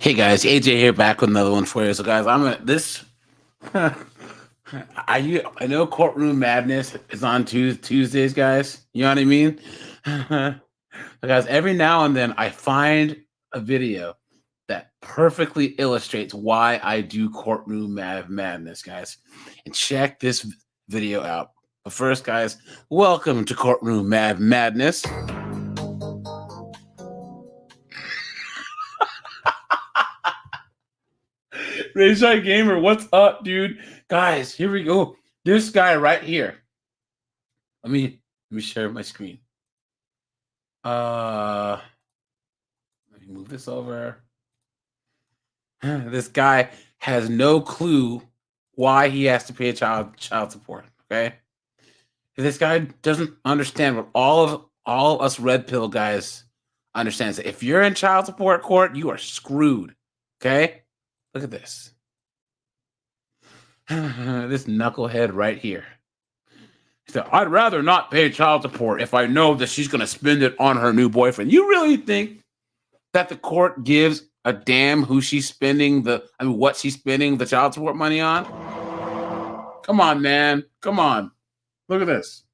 Hey guys, AJ here, back with another one for you. So guys, I'm at this. I know Courtroom Madness is on Tuesdays, guys. You know what I mean? But guys, every now and then I find a video that perfectly illustrates why I do Courtroom Madness, guys. And check this video out. But first, guys, welcome to Courtroom Madness. Rayshai Gamer, what's up, dude? Guys, here we go. This guy right here. Let me share my screen. Let me move this over. This guy has no clue why he has to pay child support. Okay, this guy doesn't understand what all of us red pill guys understands. That if you're in child support court, you are screwed. Okay, look at this. This knucklehead right here. He said, I'd rather not pay child support if I know that she's going to spend it on her new boyfriend. You really think that the court gives a damn who she's spending what she's spending the child support money on? Come on, man. Come on. Look at this.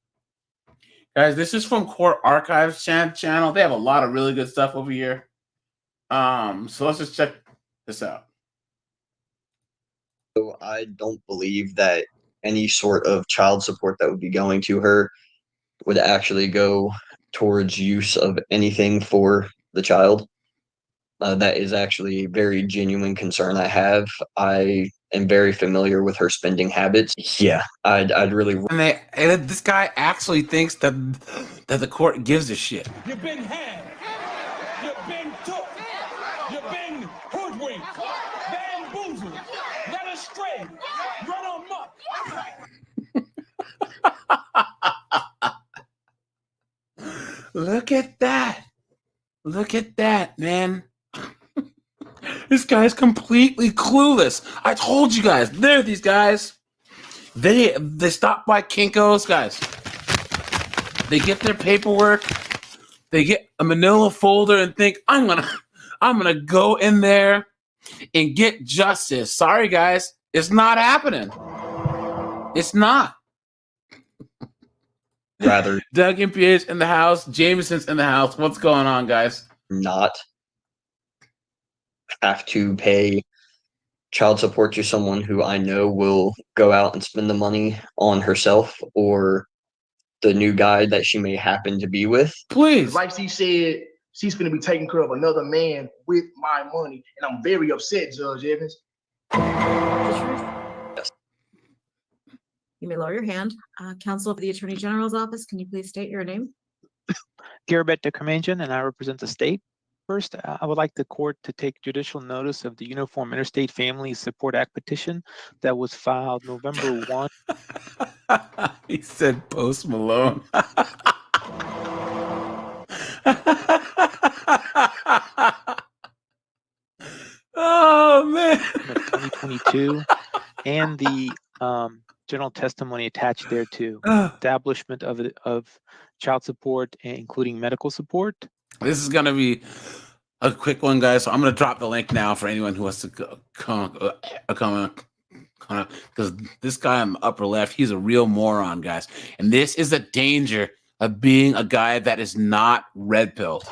Guys, this is from Court Archives channel. They have a lot of really good stuff over here. So let's just check this out. So I don't believe that any sort of child support that would be going to her would actually go towards use of anything for the child. That is actually a very genuine concern I have. I am very familiar with her spending habits. Yeah, I'd really. And this guy actually thinks that the court gives a shit. You've been had. You've been took. You've been hoodwinked. Bamboozled. Led astray. Run amok. Look at that. Look at that, man. This guy's completely clueless. I told you guys. They're these guys. They stop by Kinko's, guys. They get their paperwork. They get a manila folder and think, I'm gonna go in there and get justice. Sorry, guys. It's not happening. It's not. Rather Doug and PH in the house. Jameson's in the house. What's going on, guys? not have to pay child support to someone who I know will go out and spend the money on herself or the new guy that she may happen to be with. Please. Like she said, she's going to be taking care of another man with my money. And I'm very upset, Judge Evans. Yes. You may lower your hand. Counsel for the Attorney General's office, can you please state your name? Garabet de Carmangian, and I represent the state. First, I would like the court to take judicial notice of the Uniform Interstate Family Support Act petition that was filed November 1. He said Post Malone. Oh, man. 2022, and the general testimony attached thereto. Establishment of child support, including medical support. This is going to be a quick one, guys. So I'm going to drop the link now for anyone who wants to come because this guy in the upper left, he's a real moron, guys. And this is the danger of being a guy that is not red pilled.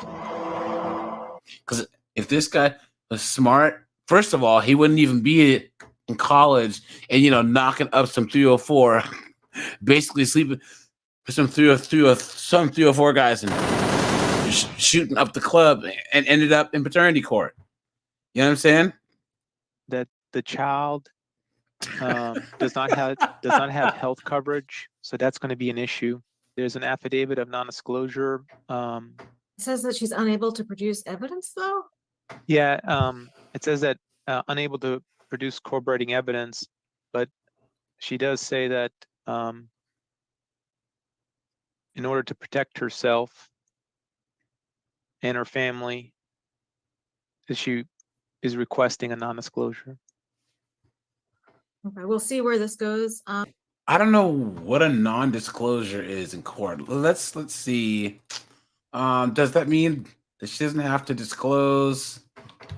Because if this guy was smart, first of all, he wouldn't even be in college and knocking up some 304, basically sleeping with some 304 guys and shooting up the club and ended up in paternity court. You know what I'm saying? That the child does not have health coverage, so that's going to be an issue. There's an affidavit of non-disclosure. It says that she's unable to produce evidence, though? Yeah, it says that unable to produce corroborating evidence, but she does say that in order to protect herself and her family, she is requesting a non-disclosure. Okay, we'll see where this goes. I don't know what a non-disclosure is in court. Let's see. Does that mean that she doesn't have to disclose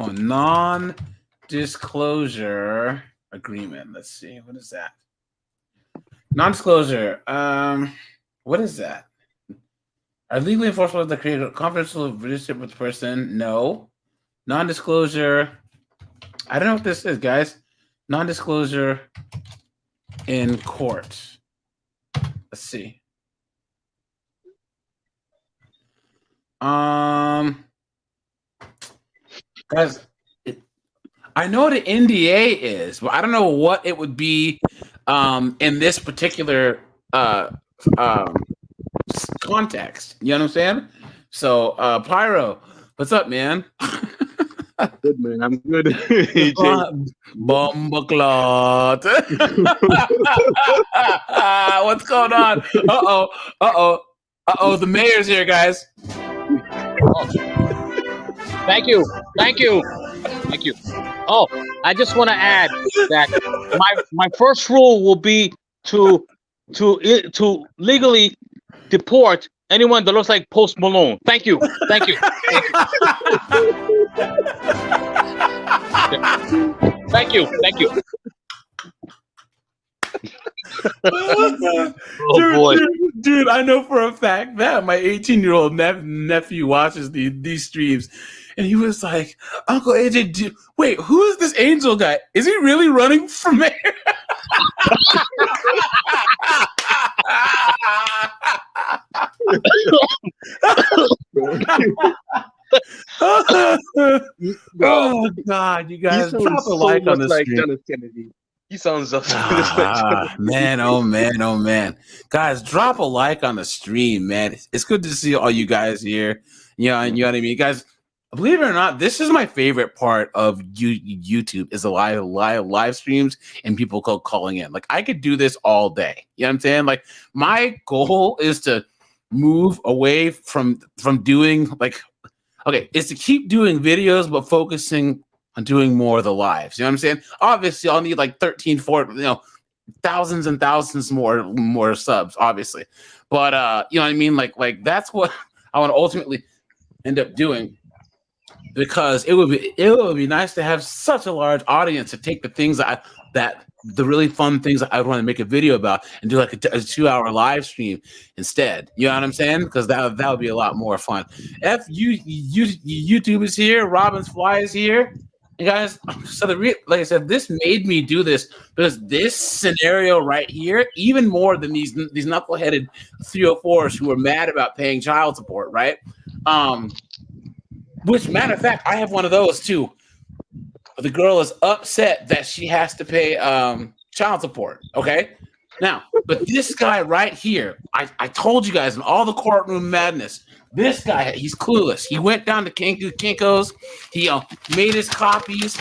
on non-disclosure agreement. Let's see. What is that? Non-disclosure. What is that? Are legally enforceable the create a confidential relationship with the person? No. Non-disclosure. I don't know what this is, guys. Non-disclosure in court. Let's see. Guys, I know what an NDA is, but I don't know what it would be in this particular context. You know what I'm saying? So, Pyro, what's up, man? Good, man. I'm good. AJ. Bombaclot. What's going on? The mayor's here, guys. Thank you. Oh, I just want to add that my first rule will be to legally deport anyone that looks like Post Malone. Thank you. Thank you. Oh boy, dude, I know for a fact that my 18-year-old nephew watches these streams, and he was like, "Uncle AJ, wait, who is this Angel guy? Is he really running for mayor?" Oh God, you guys drop a like on this stream. John F. Kennedy. He sounds just like man, oh man. Guys, drop a like on the stream, man. It's good to see all you guys here. You know what I mean? Guys, believe it or not, this is my favorite part of YouTube is the live streams and people calling in. Like, I could do this all day. You know what I'm saying? Like, my goal is to move away from doing is to keep doing videos but focusing on doing more of the lives. You know what I'm saying? Obviously, I'll need like 13, 14, thousands and thousands more subs, obviously. But you know what I mean? Like that's what I want to ultimately end up doing, because it would be nice to have such a large audience to take the things that the really fun things that I want to make a video about and do like a 2-hour live stream instead. You know what I'm saying? Because that would be a lot more fun. YouTube is here. Robin's Fly is here. And guys, so like I said, this made me do this because this scenario right here, even more than these knuckleheaded 304s who are mad about paying child support, right? Which, matter of fact, I have one of those too. The girl is upset that she has to pay child support. Okay, now, but this guy right here, I told you guys in all the courtroom madness. This guy, he's clueless. He went down to Kinko's. He made his copies,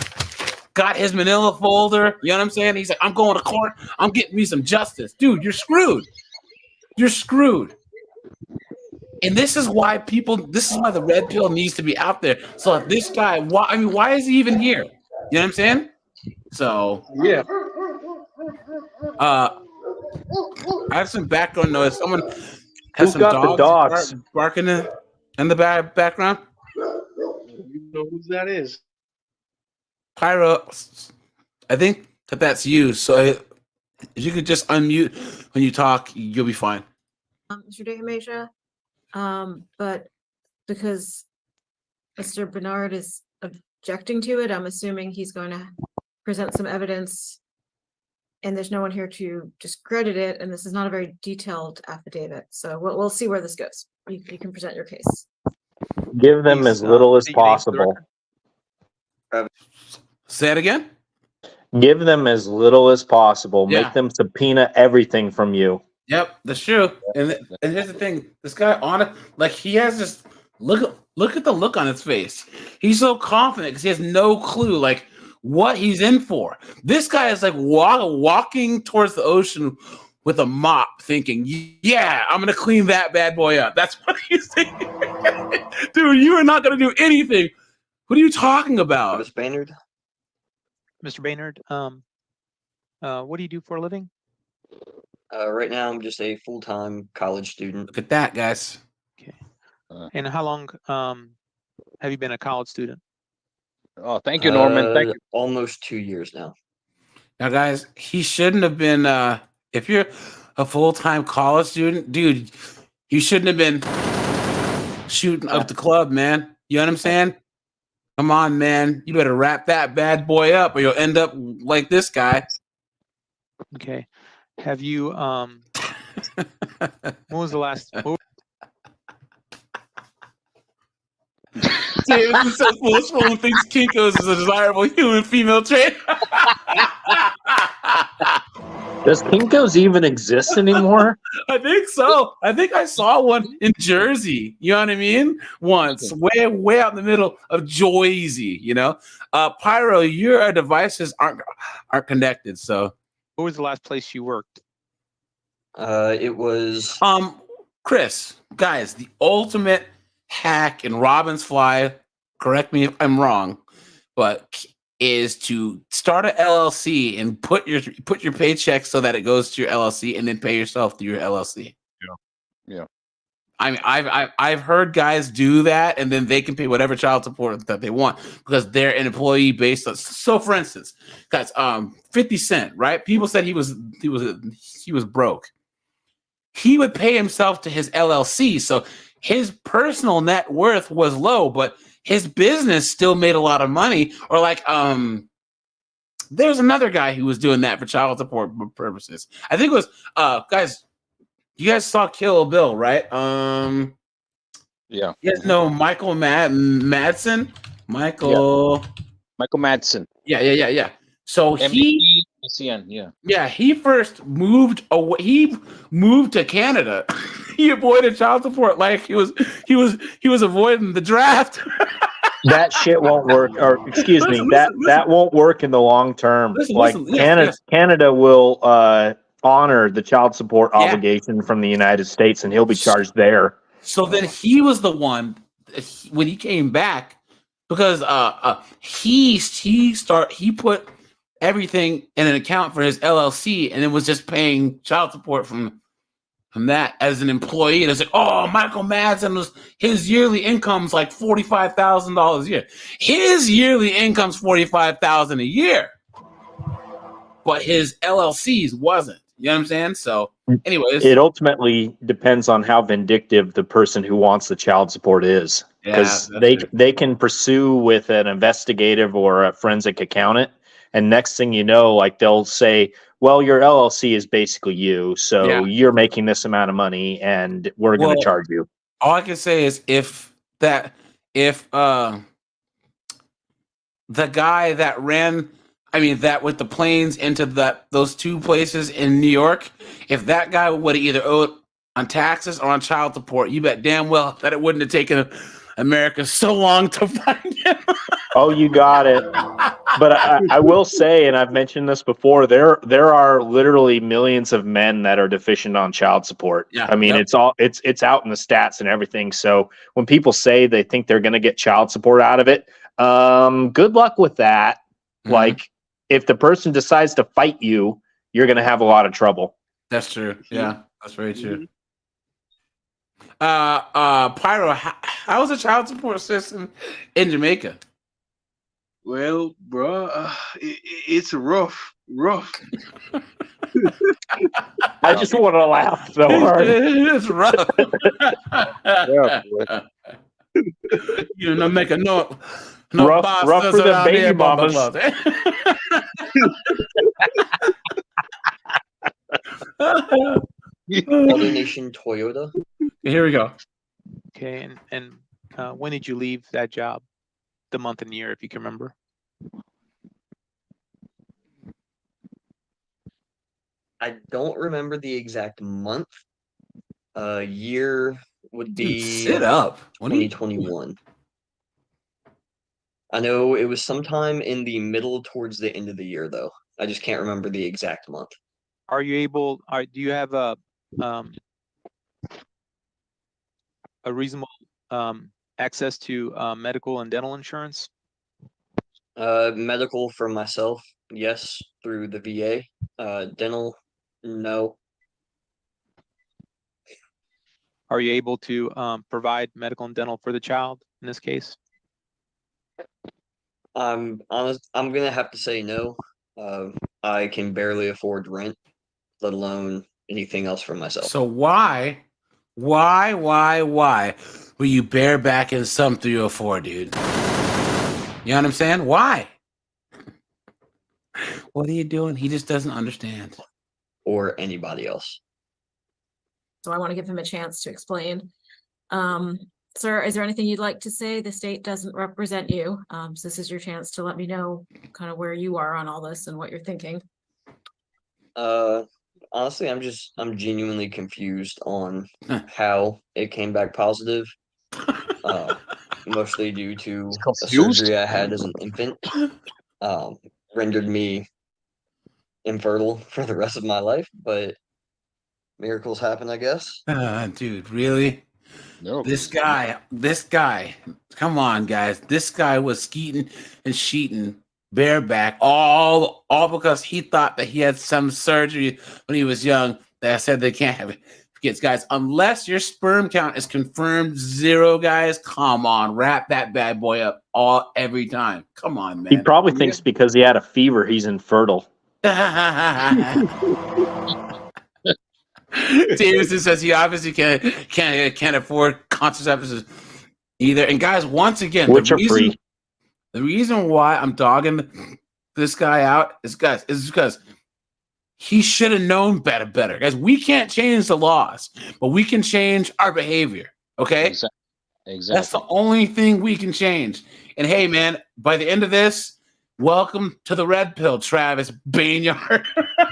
got his manila folder. You know what I'm saying? He's like, I'm going to court. I'm getting me some justice. Dude, you're screwed. You're screwed. And this is why the red pill needs to be out there. So if this guy, why is he even here? You know what I'm saying? So, yeah. I have some background noise. Someone has some got dogs barking in the background. You know who that is? Pyro, I think that's you. So if you could just unmute when you talk, you'll be fine. Mr. Dehamisha, but because Mr. Bernard is objecting to it, I'm assuming he's going to present some evidence, and there's no one here to discredit it, and this is not a very detailed affidavit. So we'll see where this goes. You can present your case. Give them as little as possible. Say it again. Give them as little as possible. Yeah. Make them subpoena everything from you. Yep, that's true. And here's the thing: this guy he has this look at the look on his face. He's so confident because he has no clue what he's in for. This guy is walking towards the ocean with a mop, thinking, "Yeah, I'm gonna clean that bad boy up." That's what he's thinking. Dude, you are not gonna do anything. What are you talking about, Mr. Baynard? Mr. Baynard, what do you do for a living? Right now, I'm just a full-time college student. Look at that, guys. Okay. And how long have you been a college student? Oh, thank you, Norman. Thank you. Almost 2 years now. Now, guys, he shouldn't have been. If you're a full-time college student, dude, you shouldn't have been shooting up the club, man. You know what I'm saying? Come on, man. You better wrap that bad boy up, or you'll end up like this guy. Okay. Have you when was the last James is so forceful and thinks Kinko's is a desirable human female trait. Does Kinko's even exist anymore? I think so. I think I saw one in Jersey. You know what I mean? Once, way out in the middle of Jersey. You know, Pyro, your devices aren't connected. So, what was the last place you worked? It was Chris, guys, the ultimate hack in Robin's Fly. Correct me if I'm wrong, but is to start a LLC and put your paycheck so that it goes to your LLC and then pay yourself through your LLC. Yeah. I mean, I've heard guys do that, and then they can pay whatever child support that they want because they're an employee based on. So, for instance, guys, 50 Cent, right? People said he was broke. He would pay himself to his LLC, so his personal net worth was low, but his business still made a lot of money. Or like, there's another guy who was doing that for child support purposes. I think it was, guys, you guys saw Kill Bill, right? Yeah. You guys know Michael Madsen? Michael Madsen. Yeah. So MECN, yeah, he first moved away. He moved to Canada. He avoided child support like he was avoiding the draft. That shit won't work. Or excuse me, that won't work in the long term. Canada will honor the child support obligation from the United States, and he'll be charged there. So then he was the one when he came back because he put everything in an account for his LLC and it was just paying child support from that as an employee. And it's like, oh, Michael Madsen his yearly income's like $45,000 a year. His yearly income's $45,000 a year, but his LLC's wasn't. You know what I'm saying? So, anyways, it ultimately depends on how vindictive the person who wants the child support is, because they can pursue with an investigative or a forensic accountant, and next thing you know, like they'll say, well, your LLC is basically you, so you're making this amount of money, and we're going to charge you. All I can say is if the guy that ran, that with the planes into those two places in New York, if that guy would have either owed on taxes or on child support, you bet damn well that it wouldn't have taken America so long to find him. Oh, you got it. But I will say, and I've mentioned this before, there are literally millions of men that are deficient on child support. Yeah, it's out in the stats and everything. So when people say they think they're going to get child support out of it, good luck with that. Mm-hmm. Like, if the person decides to fight you, you're going to have a lot of trouble. That's true. Yeah, that's very true. Pyro, how's the child support system in Jamaica? Well, bro, it's rough. I just want to laugh so hard. It's rough. You know, make a no rougher than baby mamas. Other Nation Toyota. Here we go. Okay, and when did you leave that job? The month and year, if you can remember. I don't remember the exact month. Year would be sit up. 2021. I know it was sometime in the middle towards the end of the year, though. I just can't remember the exact month. Are you able? Do you have a reasonable access to medical and dental insurance? Medical for myself, yes, through the VA. Dental, no. Are you able to provide medical and dental for the child in this case? I'm honest. I'm gonna have to say no. I can barely afford rent, let alone anything else for myself. So why will you bareback in some 304, dude? You know what I'm saying? Why? What are you doing? He just doesn't understand. Or anybody else. So I want to give him a chance to explain. Sir, is there anything you'd like to say? The state doesn't represent you. So this is your chance to let me know kind of where you are on all this and what you're thinking. Honestly, I'm genuinely confused on how it came back positive. Mostly due to a surgery I had as an infant, rendered me infertile for the rest of my life, but miracles happen, I guess. Dude, really? No. This guy, come on, guys. This guy was skeeting and sheeting bareback all because he thought that he had some surgery when he was young that said they can't have it. Forgets, guys, unless your sperm count is confirmed 0, guys, come on, wrap that bad boy up every time. Come on, man. He probably thinks because he had a fever, he's infertile. Davidson says he obviously can't afford contraceptives either. And guys, once again, Which are free. The reason why I'm dogging this guy out is because he should have known better. Guys, we can't change the laws, but we can change our behavior. Okay? Exactly. That's the only thing we can change. And hey, man, by the end of this, welcome to the red pill, Travis Bainyard.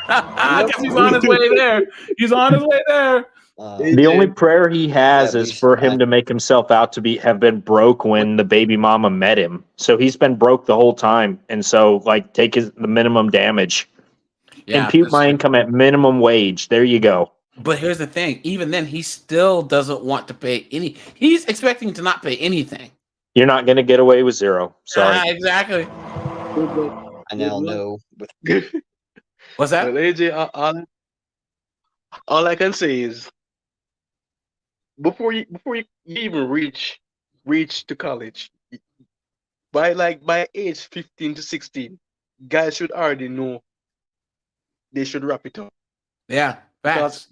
Because he's on his way there. He's on his way there. The only prayer he has is for him to make himself out to have been broke when the baby mama met him. So he's been broke the whole time. And so, like, take the minimum damage. Impute my income at minimum wage. There you go. But here's the thing. Even then, he still doesn't want to pay any. He's expecting to not pay anything. You're not going to get away with 0. Sorry. Exactly. I now know. What's that? Well, AJ, all I can say is before you even reach to college, by age 15 to 16, guys should already know they should wrap it up. Yeah, facts.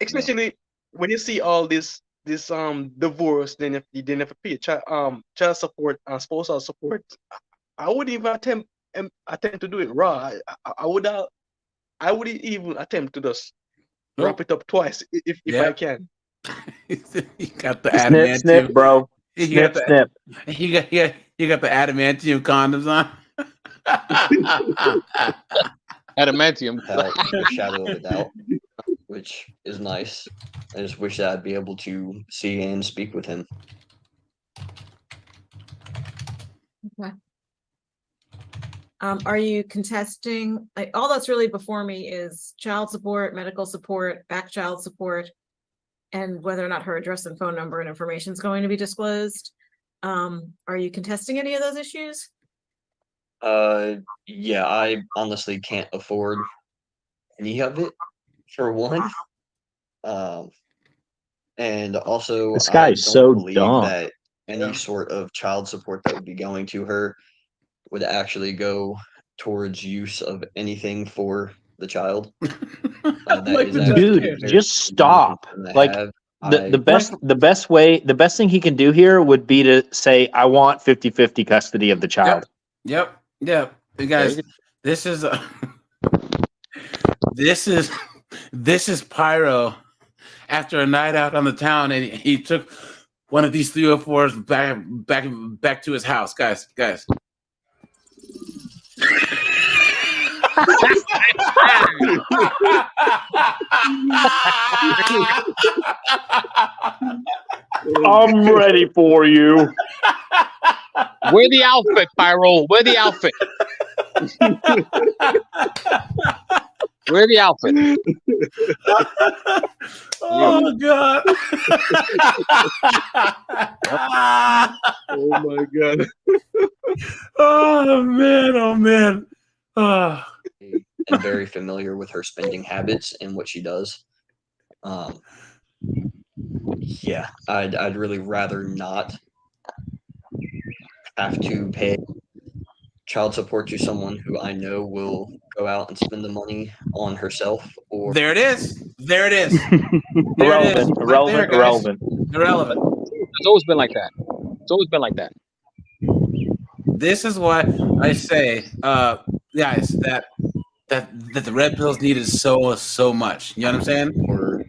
Especially when you see all this divorce, then if they never pay child support and spousal support, I wouldn't even attempt to do it raw. I wouldn't even attempt to just wrap it up twice if I can. You got the adamantium, snip, bro. Snip. You got the adamantium condoms on. Adamantium. The shadow of a doubt, which is nice. I just wish that I'd be able to see and speak with him. Okay. Are you contesting? All that's really before me is child support, medical support, back child support, and whether or not her address and phone number and information is going to be disclosed. Are you contesting any of those issues? Yeah, I honestly can't afford any of it, for one. And also, this guy's so dumb that any sort of child support that would be going to her would actually go towards use of anything for the child. Dude, just stop. Like the best thing he can do here would be to say, I want 50-50 custody of the child. Yep. You guys, this is Pyro after a night out on the town, and he took one of these 304s back to his house. Guys. I'm ready for you. Wear the outfit, Pyro. Wear the outfit. Wear the outfit. Oh God. Oh my God. Oh man. Oh. And very familiar with her spending habits and what she does. Yeah, I'd really rather not have to pay child support to someone who I know will go out and spend the money on herself, or There it is. There it is. There it is. Irrelevant, Right there, irrelevant, guys. irrelevant. Irrelevant. It's always been like that. It's always been like that. This is what I say, guys, that the red pills needed so much. You know what I'm saying? or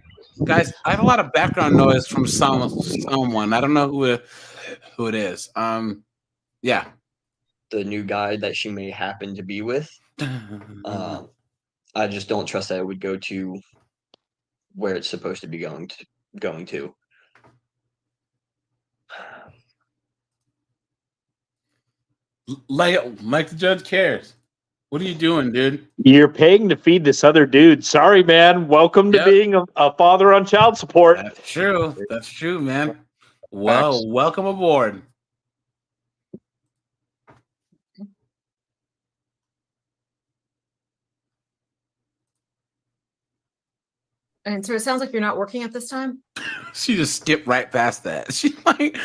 Guys, I have a lot of background noise from someone. I don't know who it is. Yeah. the new guy that she may happen to be with. I just don't trust that it would go to where it's supposed to be going to. Like the judge cares. What are you doing, dude? You're paying to feed this other dude. Sorry, man. Welcome to Yep. being a father on child support. That's true. That's true, man. Well, Facts. welcome aboard. And so it sounds like you're not working at this time? She just skipped right past that. She's like,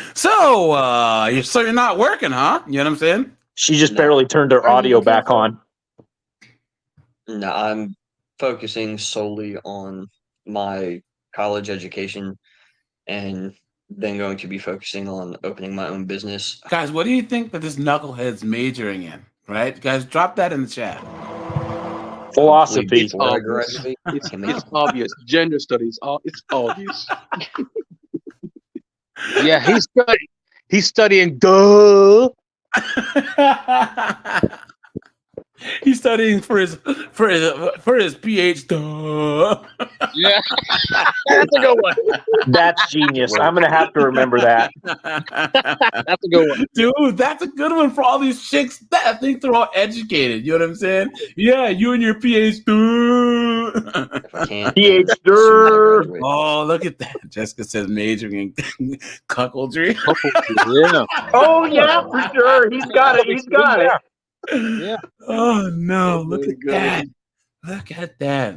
you're not working, huh? You know what I'm saying? She just No. barely turned her Are you audio looking back for- on. No, I'm focusing solely on my college education and then going to be focusing on opening my own business. Guys, what do you think that this knucklehead's majoring in? Right? Guys, drop that in the chat. Philosophy. Hopefully before I obvious. graduate, It's, can it's obvious. Gender studies. It's obvious. Yeah, he's studying. Duh. He's studying for his PhD. Yeah, that's a good one. That's genius. I'm going to have to remember that. That's a good one. Dude, that's a good one for all these chicks that think they're all educated. You know what I'm saying? Yeah, you and your PhD. if I can't. PhD. as soon as I graduate. Oh, look at that. Jessica says majoring in cuckoldry. Yeah. Oh, yeah, for sure. He's got it. He's got it. Yeah. Oh, no. Look Very at good. that. Look at that.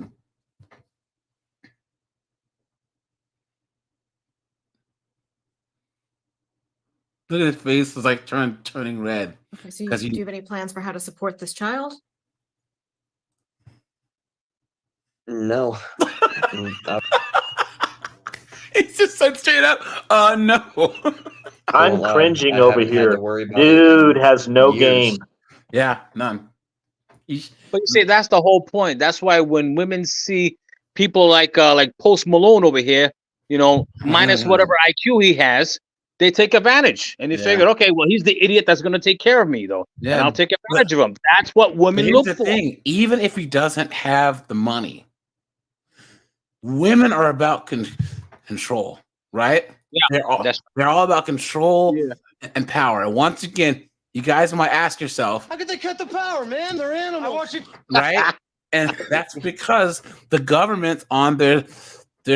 Look at his face. It's like turning red. Okay, so 'Cause do you- you have any plans for how to support this child? No. I He just said straight up, no. I'm won't lie, cringing I over haven't had here. to worry about it Dude in has no years. game. Yeah, none. But you see, that's the whole point. That's why when women see people like Post Malone over here, minus whatever IQ he has, they take advantage. And they Yeah. figure, okay, well, he's the idiot that's going to take care of me, though. Yeah, and I'll take advantage of him. That's what But women here's look the for. thing. Even if he doesn't have the money, women are about control, right? Yeah, they're all about control Yeah. and power. And once again, you guys might ask yourself, How could they cut the power, man? They're animals. I want you. right? And that's because the government's on their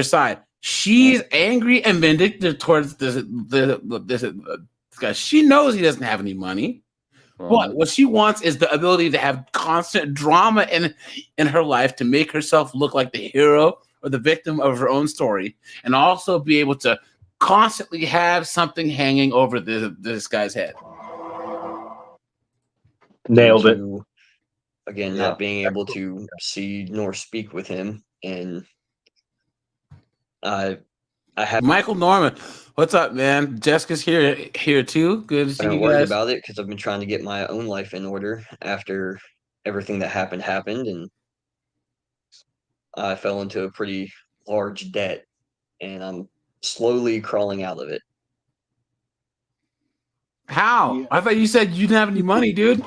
side. She's angry and vindictive towards this guy. She knows he doesn't have any money. But what she wants is the ability to have constant drama in her life to make herself look like the hero or the victim of her own story, and also be able to constantly have something hanging over this guy's head. Nailed it. Again, not being able to see nor speak with him, and I have Michael Norman, what's up, man? Jessica's here too. Good to see been you worried guys. about it because I've been trying to get my own life in order after everything that happened, and I fell into a pretty large debt, and I'm slowly crawling out of it. How? Yeah. I thought you said you didn't have any money, dude.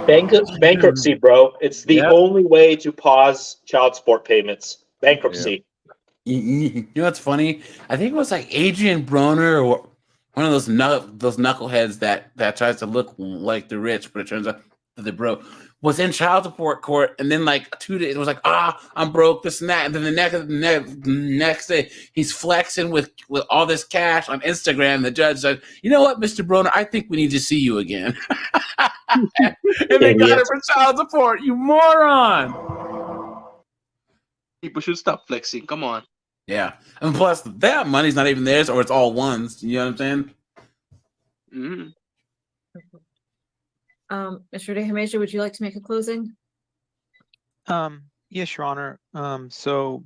Bankruptcy, bro. It's the Yep. only way to pause child support payments. Bankruptcy. You know what's funny? I think it was like Adrian Broner or one of those knuckleheads that tries to look like they're rich, but it turns out that they're broke. Was in child support court, and then like 2 days, it was like, I'm broke, this and that, and then the next day, he's flexing with all this cash on Instagram. The judge said, "You know what, Mr. Broner, I think we need to see you again." And they got it for child support. You moron! People should stop flexing. Come on. Yeah, and plus that money's not even theirs, or it's all ones. You know what I'm saying? Mm-hmm. Mr. De Hemesha, would you like to make a closing? Yes, Your Honor. So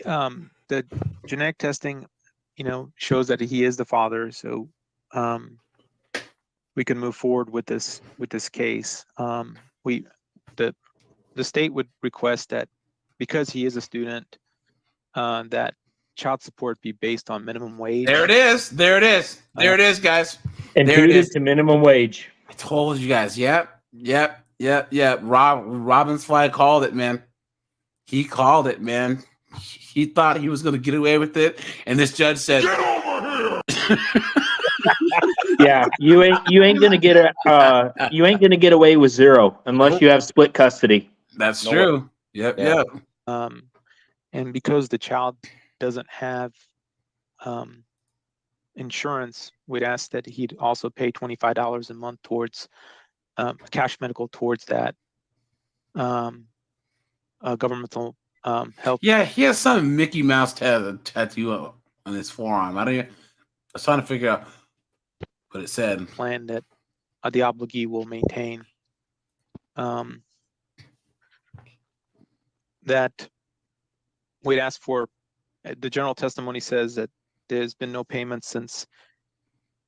the genetic testing, shows that he is the father. So we can move forward with this case. The state would request that because he is a student, that child support be based on minimum wage. There it is. There it is. There it is, guys. And There it dude is. to minimum wage. I told you guys. Yep. Robin's Fly called it, man. He called it, man. He thought he was going to get away with it, and this judge said, "Get over here." Yeah, you ain't gonna get away with zero unless you have split custody. That's true. Yep. And because the child doesn't have insurance, we'd ask that he'd also pay $25 a month towards cash medical towards that governmental help. Yeah, he has some Mickey Mouse tattoo on his forearm. I was trying to figure out what it said. Plan that the obligee will maintain. That we'd ask for. The general testimony says that there's been no payments since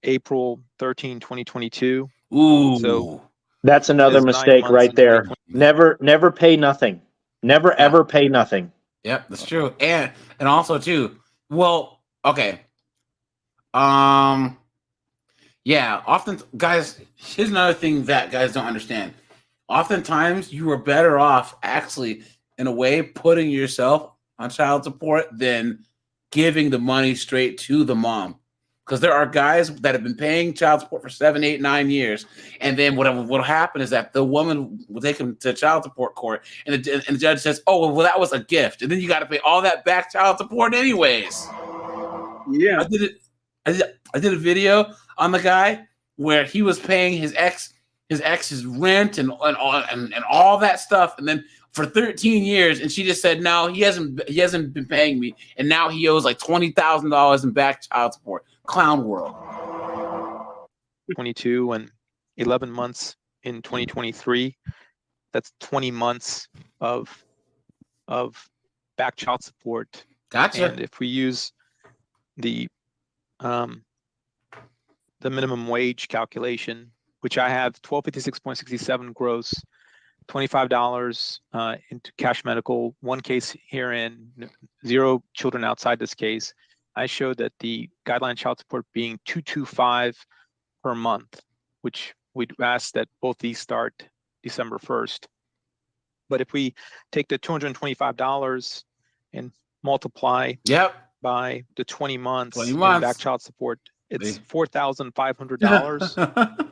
April 13, 2022. Ooh. So that's another mistake right there. Never pay nothing. Never ever pay nothing. Yep, that's true. And also too, well, okay. Yeah, often guys, here's another thing that guys don't understand. Oftentimes you are better off actually in a way putting yourself on child support than giving the money straight to the mom. Because there are guys that have been paying child support for 7, 8, 9 years, and then what'll happen is that the woman will take him to child support court, and the judge says, "Oh, well, that was a gift," and then you got to pay all that back child support anyways. Yeah, I did a video on the guy where he was paying his ex's rent and all that stuff, and then for 13 years, and she just said, "No, he hasn't been paying me," and now he owes like $20,000 in back child support. Clown world. 22 and 11 months in 2023. That's 20 months of back child support. Gotcha. And if we use the minimum wage calculation, which I have 1256.67 gross, $25 into cash medical, one case herein, 0 children outside this case. I showed that the guideline child support being $225 per month, which we'd ask that both these start December 1st. But if we take the $225 and multiply by the 20 months, back child support, it's $4,500.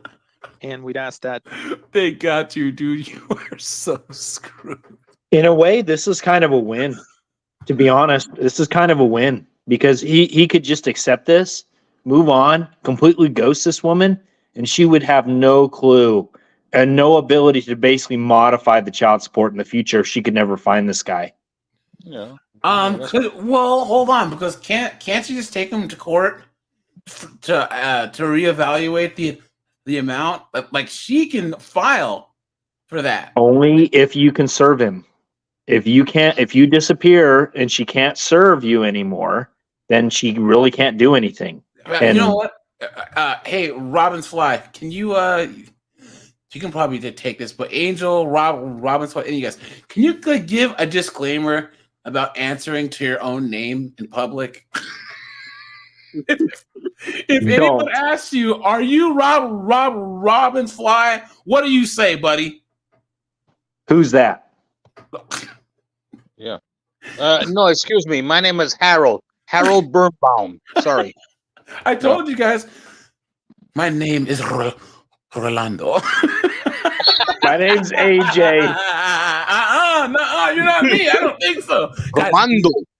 And we'd ask that. They got you, dude. You are so screwed. In a way, this is kind of a win. To be honest, this is kind of a win. Because he could just accept this, move on, completely ghost this woman, and she would have no clue and no ability to basically modify the child support in the future if she could never find this guy. Yeah. Well, hold on, because can't you just take him to court to reevaluate the amount? Like she can file for that. Only if you can serve him. If you disappear and she can't serve you anymore, then she really can't do anything. You know what? Hey, Robin's Fly, can you you can probably take this, but Angel, Robin's Fly, any of you guys, can you give a disclaimer about answering to your own name in public? If anyone asks you, "Are you Robin's Fly?" What do you say, buddy? Who's that? Yeah. No, excuse me. My name is Harold. Harold Birnbaum. Sorry. I told you guys. My name is Rolando. My name's AJ. No, you're not me. I don't think so.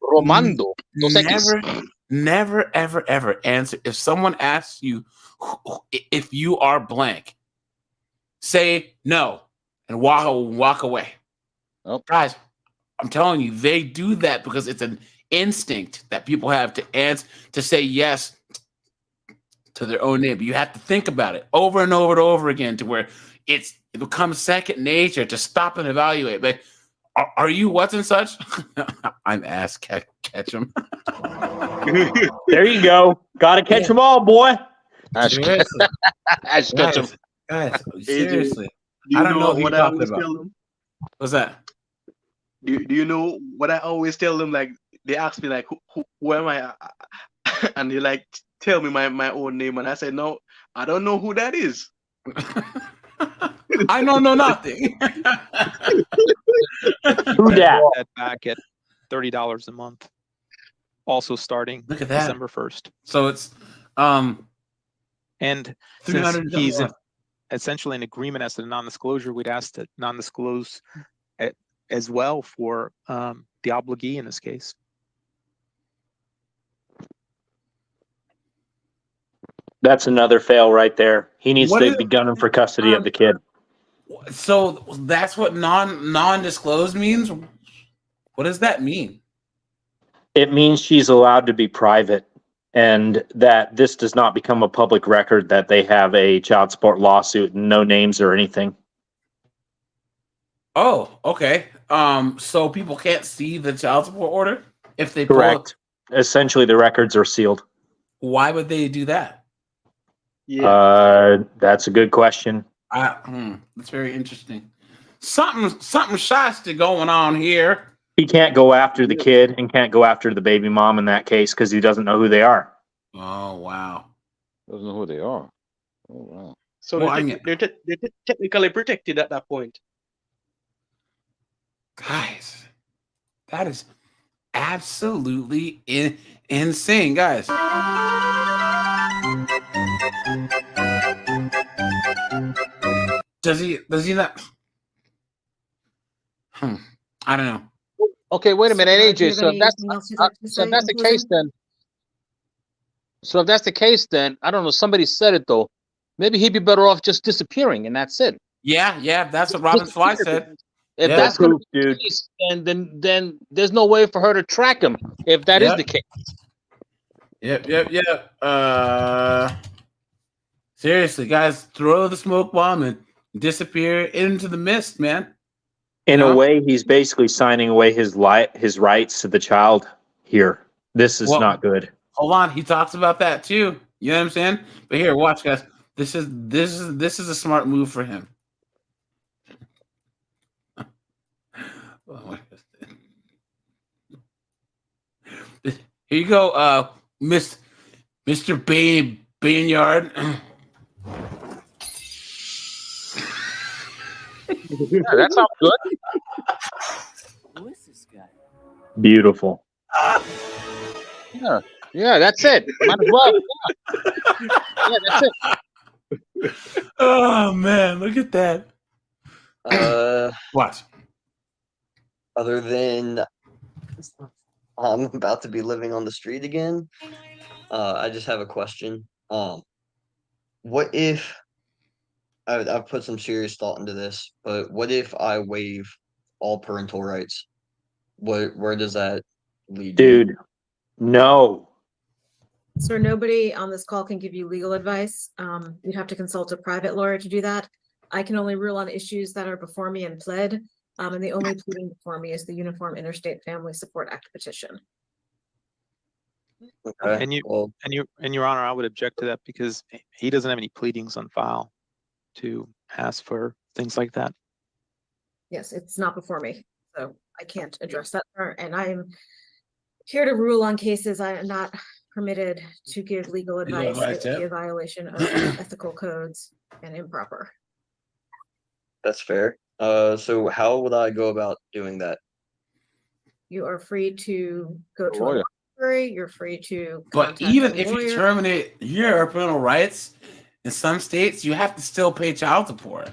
Romando. Never, ever answer. If someone asks you if you are blank, say no and walk away. Oh. Guys, I'm telling you, they do that because it's an instinct that people have to answer, to say yes to their own name. But you have to think about it over and over and over again to where it becomes second nature to stop and evaluate. But are you what's and such? I'm ass catch 'em. There you go. Got to catch them all, boy. Seriously, Ash Ketchum. guys, AJ, seriously. Do I you don't know know who what you're I talking always about. tell them? What's that? Do you know what I always tell them? Like they ask me like, who am I? And they like tell me my own name, and I say no, I don't know who that is. I don't know nothing. Who dat? That back at $30 a month. Also starting Look at that. December 1st. So it's And since $300 he's a month. essentially in agreement as to the non-disclosure, we'd ask to non-disclose as well for the obligee in this case. That's another fail right there. He needs What to is- be gunning for custody of the kid. So that's what non-disclosed means. What does that mean? It means she's allowed to be private, and that this does not become a public record that they have a child support lawsuit and no names or anything. Oh, okay. So people can't see the child support order if they pull Correct. Essentially, the records are sealed. Why would they do that? Yeah. That's a good question. That's very interesting. Something shysty going on here. He can't go after the kid and can't go after the baby mom in that case because he doesn't know who they are. Oh wow. Doesn't know who they are. Oh wow. So Well, they're technically protected at that point. Guys, that is absolutely insane, guys. Does he not? I don't know. Okay, wait a minute, Do you AJ. have So if that's anything else you'd like to so if say that's in the case, closing? if that's the case, then I don't know. Somebody said it though. Maybe he'd be better off just disappearing, and that's it. Yeah, that's what Robin Fly said. If Yeah. that's going to be Dude. the case, then there's no way for her to track him. If that is Yep. the case, Yep. Seriously, guys, throw the smoke bomb and disappear into the mist, man. In Yeah. a way, he's basically signing away his rights to the child here. This is Well- not good. Hold on, he talks about that too. You know what I'm saying? But here, watch, guys. This is a smart move for him. Here you go, Mr. Baynyard. yeah, that sounds good. Who is this guy? Beautiful. Yeah, that's it. Might as well. Yeah, that's it. Oh man, look at that. What? Other than I'm about to be living on the street again, I just have a question. What if I've put some serious thought into this, but what if I waive all parental rights? Where does that lead? Dude, no. Sir, nobody on this call can give you legal advice. You'd have to consult a private lawyer to do that. I can only rule on issues that are before me and pled. And the only pleading before me is the Uniform Interstate Family Support Act petition. Okay. And your Honor, I would object to that because he doesn't have any pleadings on file to ask for things like that. Yes, it's not before me, so I can't address that. And I'm here to rule on cases. I am not permitted to give legal advice. It would be a violation of ethical codes and improper. That's fair. So how would I go about doing that? You are free to go to a lawyer. library. You're free to. But contact even a if you lawyer. terminate your parental rights, in some states you have to still pay child support.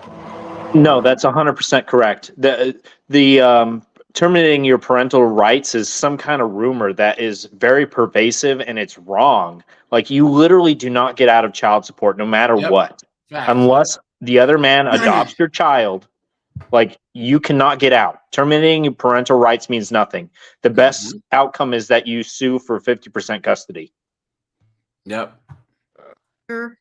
No, that's 100% correct. The terminating your parental rights is some kind of rumor that is very pervasive and it's wrong. Like you literally do not get out of child support no matter Yep. what. Facts. Unless the other man adopts your child, like you cannot get out. Terminating your parental rights means nothing. The best outcome is that you sue for 50% custody. Yep. You're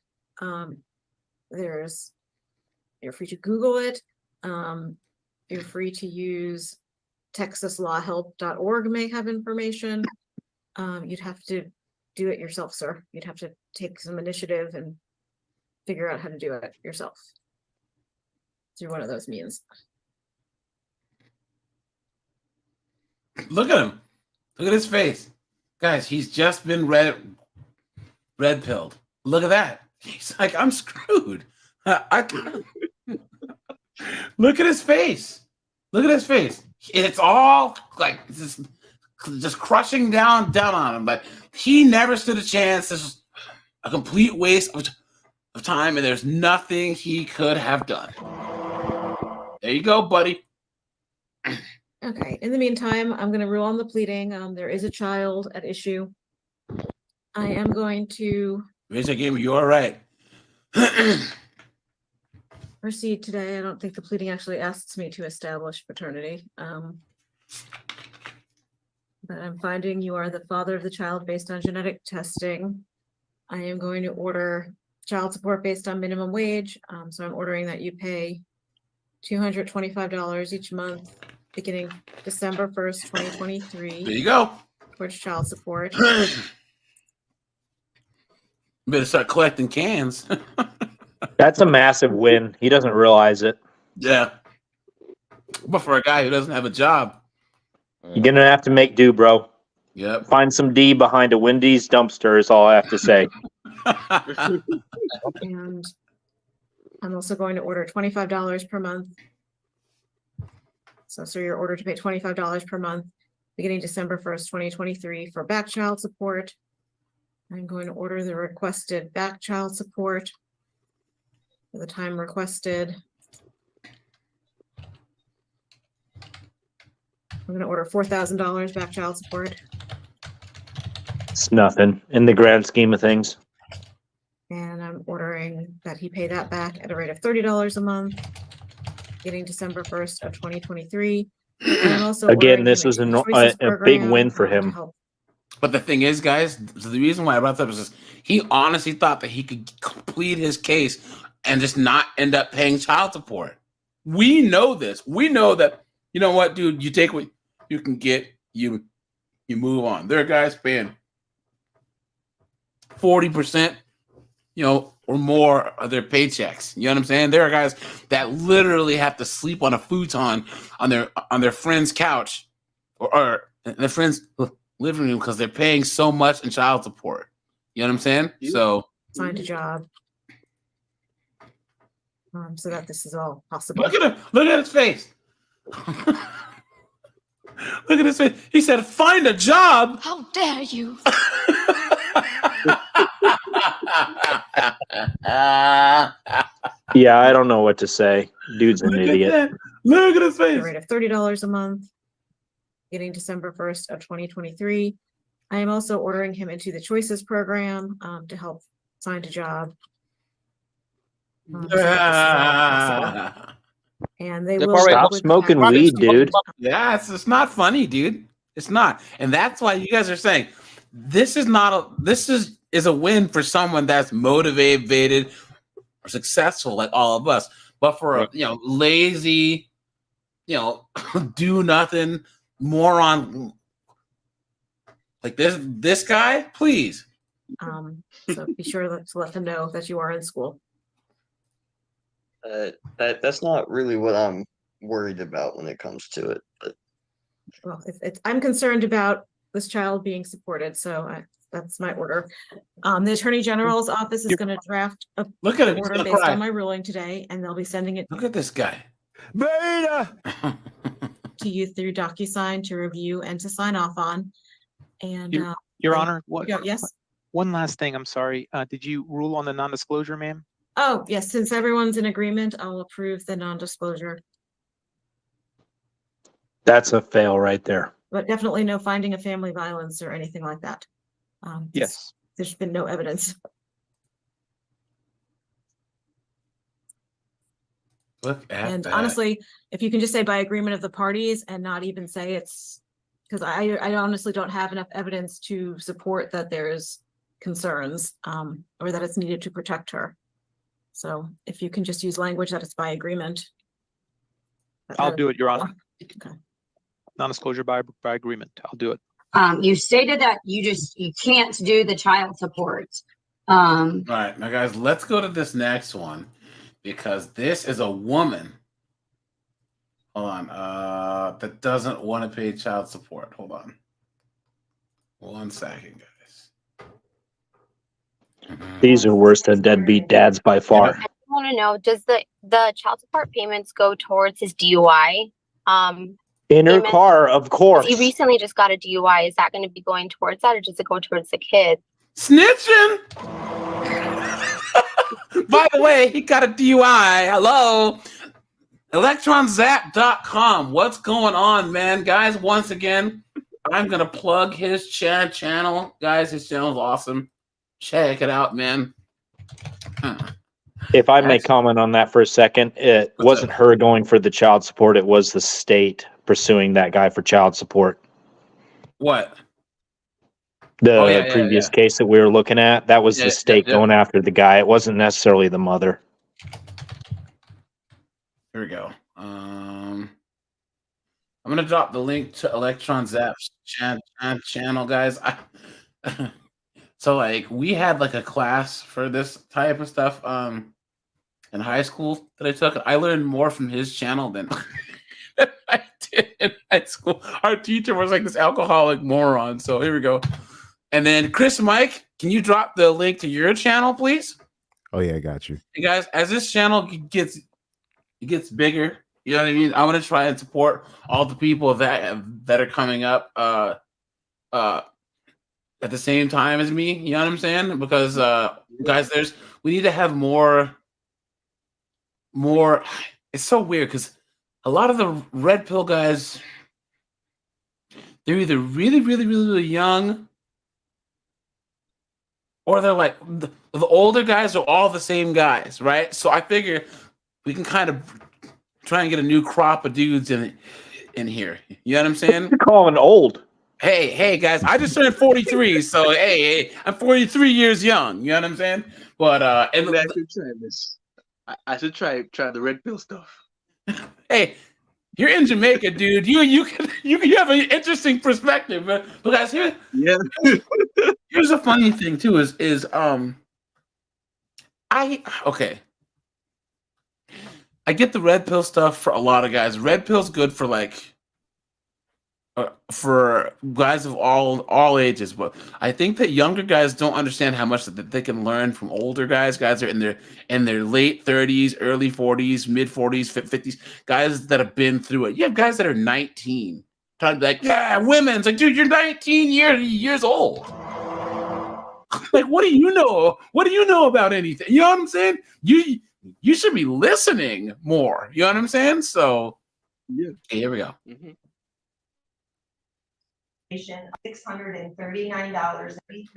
free to Google it. You're free to use texaslawhelp.org may have information. You'd have to do it yourself, sir. You'd have to take some initiative and figure out how to do it yourself through one of those means. Look at him. Look at his face. Guys, he's just been red pilled. Look at that. He's like, I'm screwed. Look at his face. Look at his face. It's all like just crushing down on him. But he never stood a chance. This was a complete waste of time, and there's nothing he could have done. There you go, buddy. Okay. In the meantime, I'm going to rule on the pleading. There is a child at issue. I am going to Raise that game. You're right. proceed today. I don't think the pleading actually asks me to establish paternity. But I'm finding you are the father of the child based on genetic testing. I am going to order child support based on minimum wage. So I'm ordering that you pay $225 each month beginning December 1st, 2023. There you go. Towards child support. Better start collecting cans. That's a massive win. He doesn't realize it. Yeah. But for a guy who doesn't have a job. You're going to have to make do, bro. Yep. Find some D behind a Wendy's dumpster is all I have to say. And I'm also going to order $25 per month. So your order to pay $25 per month beginning December 1st, 2023 for back child support. I'm going to order the requested back child support for the time requested. I'm going to order $4,000 back child support. It's nothing in the grand scheme of things. And I'm ordering that he pay that back at a rate of $30 a month, beginning December 1st of 2023. And I'm also Again, ordering this him is into the a Choices big program, win for to him. help. But the thing is, guys, so the reason why I brought that up is he honestly thought that he could complete his case and just not end up paying child support. We know this. We know that, you know what, dude, you take what you can get, you move on. There are guys paying 40%, or more of their paychecks. You know what I'm saying? There are guys that literally have to sleep on a futon on their friend's couch or their friend's living room because they're paying so much in child support. You know what I'm saying? So Find a job. So that this is all possible. look at him. Look at his face. Look at his face. He said, "Find a job." How dare you? Yeah, I don't know what to say. Dude's an idiot. Look at his face. The rate of $30 a month, beginning December 1st of 2023. I am also ordering him into the Choices program to help find a job. So that this is all possible. And they will Stop smoking weed, dude. Yeah, it's not funny, dude. It's not, and that's why you guys are saying this is a win for someone that's motivated or successful like all of us. But for a lazy, do nothing moron like this guy, please. So be sure to let them know that you are in school. That's not really what I'm worried about when it comes to it. But Well, I'm concerned about this child being supported, so that's my order. The Attorney General's office is going to draft a Look at him. order based on my ruling today, and they'll be sending it Look at this guy. to you through DocuSign to review and to sign off on. And Your Honor, what? Yes. One last thing. I'm sorry. Did you rule on the non-disclosure, ma'am? Oh, yes. Since everyone's in agreement, I'll approve the non-disclosure. That's a fail right there. But definitely no finding of family violence or anything like that. Yes. There's been no evidence. Look at And that. honestly, if you can just say by agreement of the parties and not even say it's because I honestly don't have enough evidence to support that there's concerns, or that it's needed to protect her. So if you can just use language that it's by agreement. I'll do it, Your Honor. Okay. Non-disclosure by agreement. I'll do it. You stated that you can't do the child support. All right, now guys, let's go to this next one because this is a woman. Hold on, that doesn't want to pay child support. Hold on, 1 second, guys. These are worse than deadbeat dads by far. I want to know, does the child support payments go towards his DUI? In her car, of course. He recently just got a DUI. Is that going to be going towards that, or does it go towards the kid? Snitching. By the way, he got a DUI. Hello. ElectronZap.com. What's going on, man? Guys, once again, I'm going to plug his channel. Guys, his channel is awesome. Check it out, man. If I may comment on that for a second, it wasn't her going for the child support. It was the state pursuing that guy for child support. What? The previous case that we were looking at, that was the state going after the guy. It wasn't necessarily the mother. Here we go. I'm going to drop the link to Electron Zap's channel, guys. So, like, we had, like, a class for this type of stuff in high school that I took. I learned more from his channel than I did in high school. Our teacher was, like, this alcoholic moron. So, here we go. And then, Chris Mike, can you drop the link to your channel, please? Oh, yeah, I got you. Hey, guys, as this channel gets bigger, you know what I mean? I want to try and support all the people that are coming up at the same time as me. You know what I'm saying? Because guys, we need to have more. It's so weird because a lot of the red pill guys, they're either really, really, really, really young, or they're like the older guys are all the same guys, right? So I figure we can kind of try and get a new crop of dudes in here. You know what I'm saying? You're calling old. Hey, guys! I just turned 43, so hey, I'm 43 years young. You know what I'm saying? But I should try this. I should try the red pill stuff. Hey, you're in Jamaica, dude. You have an interesting perspective, but guys, here's a funny thing too. I get the red pill stuff for a lot of guys. Red pill's good for for guys of all ages, but I think that younger guys don't understand how much that they can learn from older guys. Guys are in their late 30s, early 40s, mid 40s, 50s. Guys that have been through it. You have guys that are 19, trying to be like, yeah, women. It's like, dude, you're 19 years old. Like, what do you know? What do you know about anything? You know what I'm saying? You should be listening more. You know what I'm saying? So, yeah. Okay, here we go. Mm-hmm. $639.33.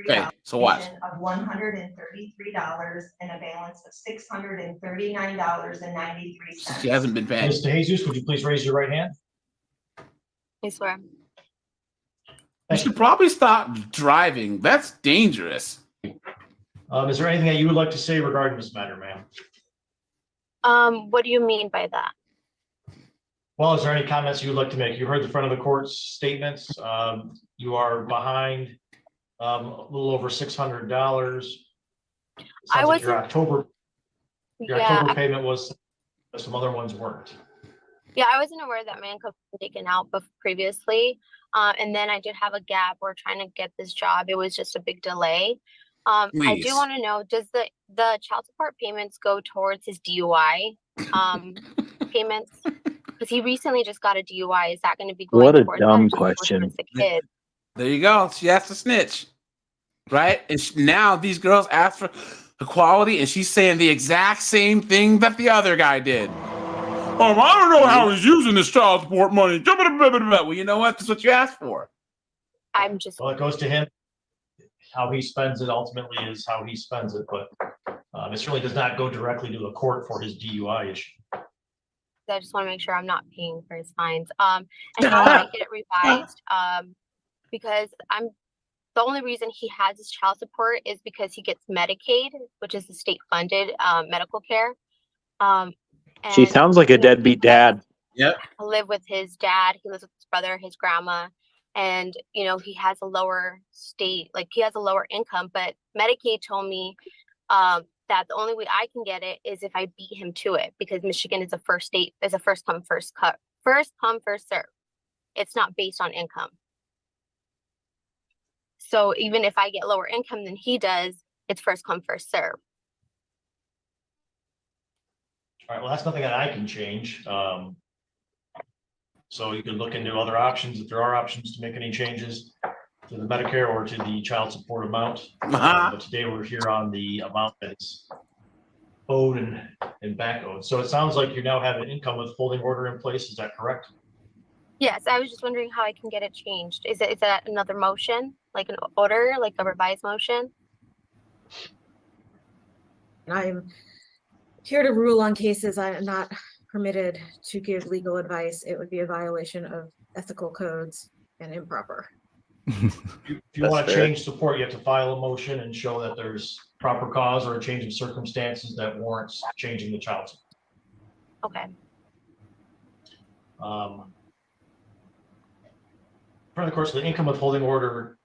Okay, so what? Of $133 and a balance of $639.93. She hasn't been paying. Mr. Jesus, would you please raise your right hand? I swear. You should probably stop driving. That's dangerous. Is there anything that you would like to say regarding this matter, ma'am? What do you mean by that? Well, is there any comments you would like to make? You heard the front of the court's statements. You are behind a little over $600. I was your October payment was, some other ones weren't. Yeah, I wasn't aware that man could be taken out previously. And then I did have a gap. We're trying to get this job. It was just a big delay. I do want to know, does the child support payments go towards his DUI payments? Because he recently just got a DUI. Is that going to be going towards what a dumb question. The kid? There you go. She has to snitch, right? And now these girls ask for equality, and she's saying the exact same thing that the other guy did. I don't know how he's using this child support money. Well, you know what? That's what you asked for. Well, it goes to him. How he spends it ultimately is how he spends it, but it certainly does not go directly to the court for his DUI issue. I just want to make sure I'm not paying for his fines. And how do I get it revised? Because the only reason he has his child support is because he gets Medicaid, which is the state-funded medical care. She And sounds like a deadbeat dad. Yep. I live with his dad. He lives with his brother, his grandma, and he has a lower he has a lower income. But Medicaid told me that the only way I can get it is if I beat him to it, because Michigan is a first come first serve. It's not based on income. So even if I get lower income than he does, it's first come first serve. All right, well, that's nothing that I can change. So you can look into other options, if there are options to make any changes to the Medicare or to the child support amount. But today we're here on the amount that's owed and back owed. So it sounds like you now have an income withholding order in place. Is that correct? Yes, I was just wondering how I can get it changed. Is that another motion, like an order, like a revised motion? I'm here to rule on cases. I am not permitted to give legal advice. It would be a violation of ethical codes and improper. If you want to change support, you have to file a motion and show that there's proper cause or a change of circumstances that warrants changing the child support. Okay. Of course, the income withholding order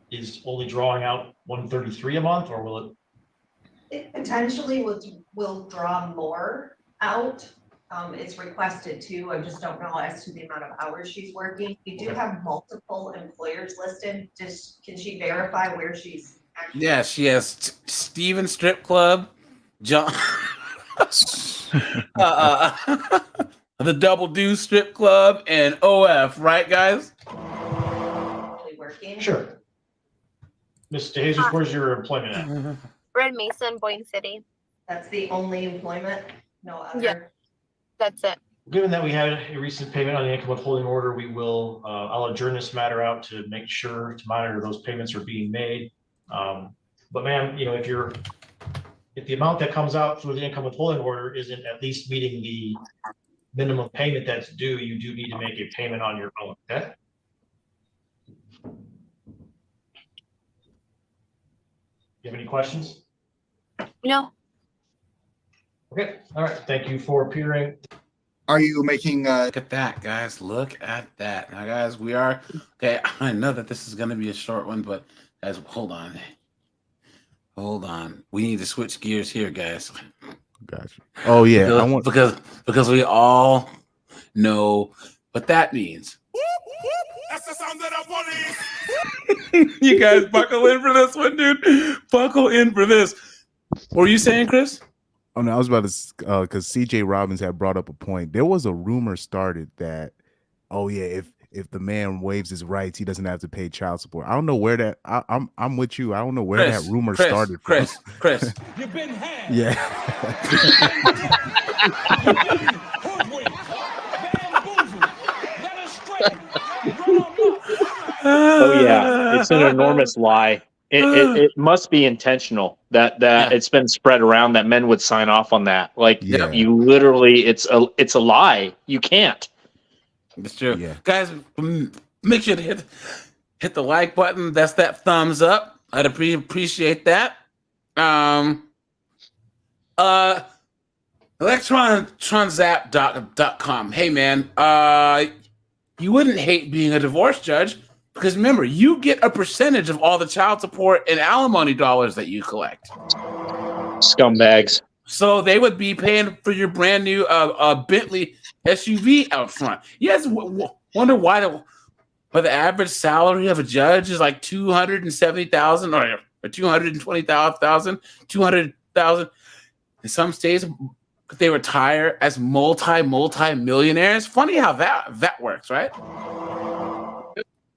is only drawing out $133 a month, or will it? It potentially will draw more out. It's requested too. I just don't know as to the amount of hours she's working. We do have multiple employers listed. Can she verify where she's actually? Yeah, she has Steven Strip Club, John, the Double Do Strip Club, and OF, right, guys? Working. Sure. Ms. DeJesus, where's your employment at? Red Mesa, Boyne City. That's the only employment? No other? Yeah, that's it. Given that we had a recent payment on the income withholding order, we will, I'll adjourn this matter out to make sure to monitor those payments are being made. But ma'am, if the amount that comes out through the income withholding order isn't at least meeting the minimum payment that's due, you do need to make a payment on your own, okay? You have any questions? No. Okay, all right, thank you for appearing. Are you making Look at that, guys. Look at that. Now, guys, we are okay. I know that this is going to be a short one, but guys, hold on. We need to switch gears here, guys. Gotcha. Oh yeah, because we all know what that means. That's the sound of the police. You guys buckle in for this one, dude. Buckle in for this. What were you saying, Chris? Oh no, I was about to because CJ Robbins had brought up a point. There was a rumor started that, oh yeah, if the man waives his rights, he doesn't have to pay child support. I don't know where that. I'm with you. I don't know where that rumor started from. Chris. You've been had. Yeah. Oh yeah, it's an enormous lie. It must be intentional that it's been spread around that men would sign off on that. Like you literally, it's a lie. You can't. It's true, guys. Make sure to hit the like button. That's that thumbs up. I'd appreciate that. Electronzap.com. Hey man, you wouldn't hate being a divorce judge. Because remember, you get a percentage of all the child support and alimony dollars that you collect. Scumbags. So they would be paying for your brand new Bentley SUV out front. Yes, wonder why the average salary of a judge is like $270,000 or $220,000, $200,000. In some states, they retire as multi-millionaires. Funny how that works, right?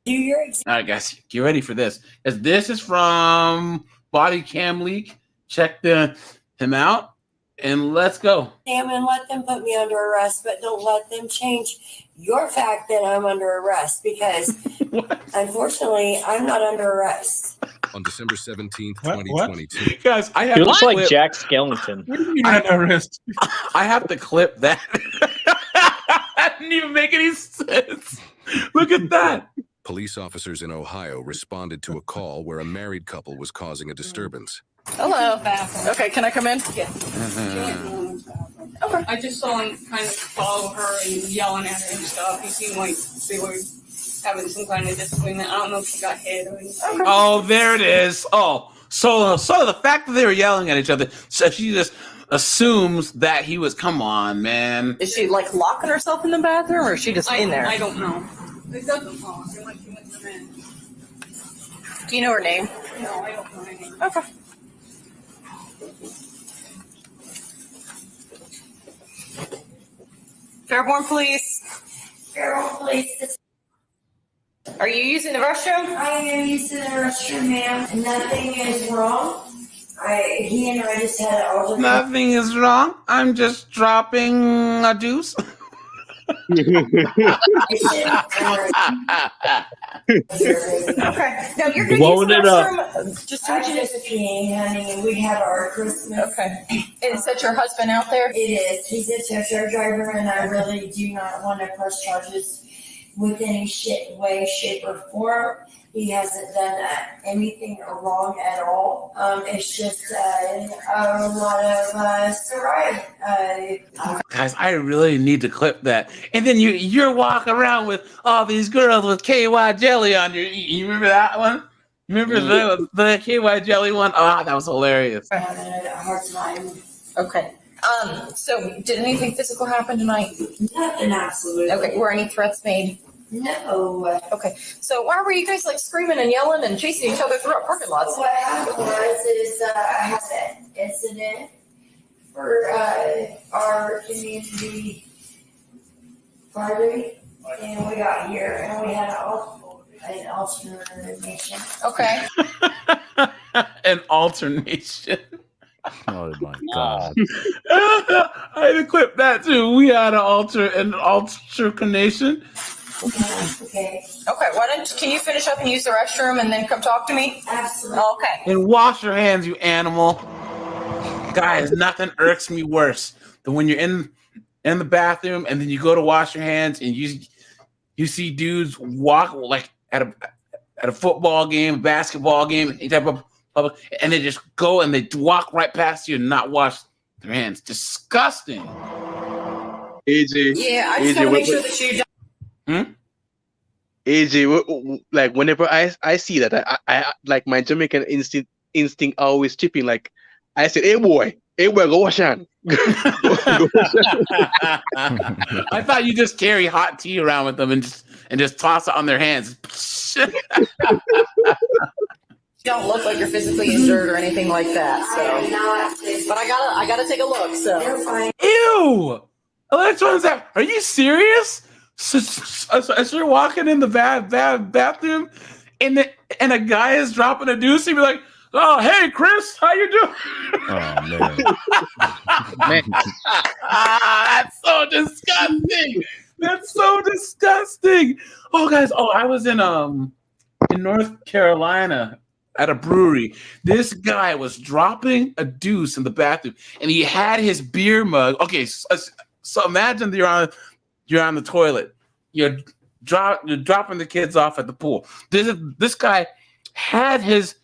All right, guys, get ready for this. As this is from Body Cam Leak. Check him out, and let's go. And let them put me under arrest, but don't let them change your fact that I'm under arrest, because unfortunately, I'm not under arrest. On December 17th, 2022. Guys, I have You to look like clip- Jack Skellington. I have to clip that. That didn't even make any sense. Look at that. Police officers in Ohio responded to a call where a married couple was causing a disturbance. Hello. Okay, can I come in? Uh-huh. Okay. I just saw him kind of follow her and yelling at her and stuff. He seemed like they were having some kind of disagreement. I don't know if she got hit or anything. Oh, there it is. Oh, so the fact that they were yelling at each other, so she just assumes that he was. Come on, man. Is she like locking herself in the bathroom, or is she just in there? I don't know. It doesn't lock. It might be with the men. Do you know her name? No, I don't know her name. Okay. Fairborn Police. Fairborn Police. Are you using the restroom? I am using the restroom, ma'am. Nothing is wrong. He and I just had an older. Nothing is wrong. I'm just dropping a deuce. Okay. Now you're gonna use the restroom. Just I just peeing, honey, and we had our Christmas. Okay. And is that your husband out there? It is. He's a tow truck driver, and I really do not want to press charges with any way, shape, or form. He hasn't done anything wrong at all. It's just a lot of sobriety. Guys, I really need to clip that. And then you're walking around with all these girls with KY jelly on your. You remember that one? Remember the KY jelly one? Oh, that was hilarious. Hard time. Okay. So did anything physical happen tonight? Nothing, absolutely. Okay. Were any threats made? No. Okay. So why were you guys like screaming and yelling and chasing each other throughout parking lots? What happened was I had an incident for our community party, and we got here and we had an alternation. Okay. An alternation. Oh my god! I had to clip that too. We had an alternation. Okay. Okay. Can you finish up and use the restroom and then come talk to me? Absolutely. Okay. And wash your hands, you animal. Guys, nothing irks me worse than when you're in the bathroom and then you go to wash your hands and you see dudes walk like at a football game, basketball game, any type of public, and they just go and they walk right past you and not wash their hands. Disgusting. AJ. Yeah, I just want to make sure that you don't. AJ, like whenever I see that, I like my Jamaican instinct always chipping. Like I said, hey boy, go wash hand. I thought you just carry hot tea around with them and just toss it on their hands. Don't look like you're physically injured or anything like that. So, but I gotta take a look. So, ew. Are you serious? So you're walking in the bathroom, and a guy is dropping a deuce. You'd be like, "Oh, hey, Chris, how you doing?" Oh man, that's so disgusting. That's so disgusting. Oh, guys. Oh, I was in North Carolina at a brewery. This guy was dropping a deuce in the bathroom, and he had his beer mug. Okay, so imagine you're on the toilet. You're dropping the kids off at the pool. This guy had his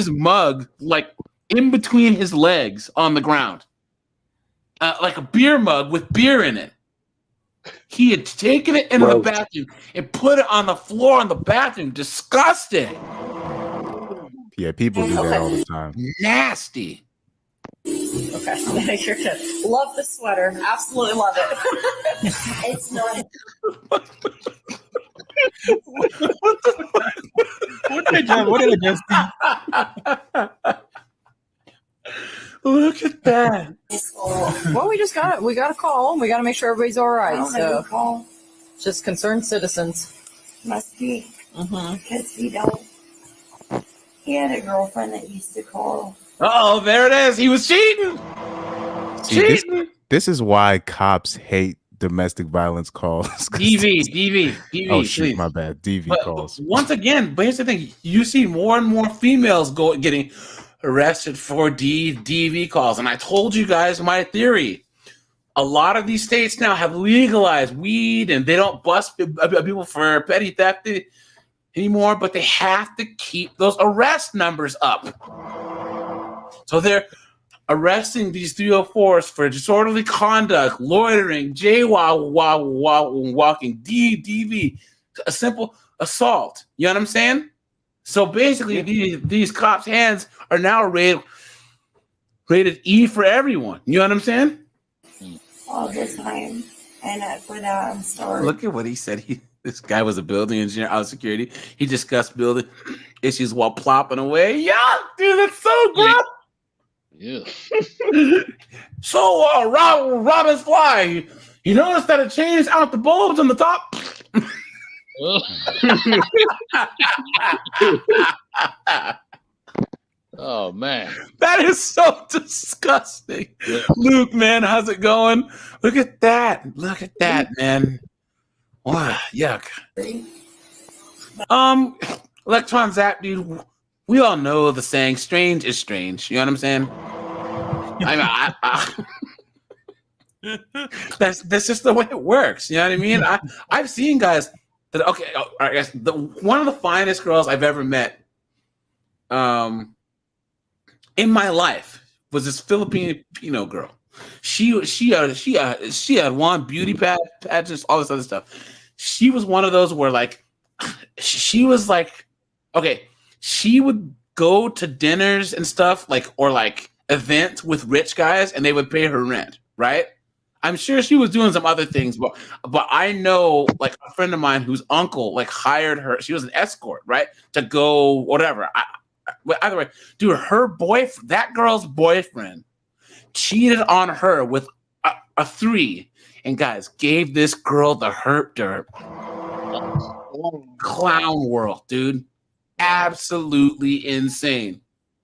mug like in between his legs on the ground, like a beer mug with beer in it. He had taken it into the bathroom and put it on the floor in the bathroom. Disgusting. Yeah, people do that all the time. Nasty. Okay, you're good. Love the sweater. Absolutely love it. It's not. What did I just do? Look at that. Well, we got a call, and we got to make sure everybody's all right. So, just concerned citizens. Must be. Because he don't. He had a girlfriend that used to call. Oh, there it is. He was cheating. See, this is why cops hate domestic violence calls. DV. Oh shit, please. my bad. DV calls. Once again, but here's the thing: you see more and more females getting arrested for DV calls, and I told you guys my theory. a lot of these states now have legalized weed, and they don't bust people for petty theft anymore, but they have to keep those arrest numbers up. So they're arresting these 304s for disorderly conduct, loitering, jaywalking, DV, a simple assault. You know what I'm saying? So basically, these cops' hands are now rated E for everyone. You know what I'm saying? All the time. And for that, I'm sorry. Look at what he said. This guy was a building engineer out of security. He discussed building issues while plopping away. Yeah, dude, that's so gross. Yeah. So, Robin's fly. You notice that it changed out the bulbs on the top? Oh man, that is so disgusting. Yeah. Luke, man, how's it going? Look at that, man. Wow, yuck. Electron Zap, dude. We all know the saying, "Strange is strange." You know what I'm saying? That's just the way it works. You know what I mean? I've seen guys that I guess one of the finest girls I've ever met. In my life was this Filipino girl. She had won beauty pageants, all this other stuff. She was one of those where like she was like, okay, she would go to dinners and stuff or events with rich guys and they would pay her rent, right? I'm sure she was doing some other things, but I know like a friend of mine whose uncle like hired her. She was an escort, right? To go whatever. Either way, dude, that girl's boyfriend cheated on her with a 3, and guys gave this girl the herp derp. Clown world, dude. Absolutely insane.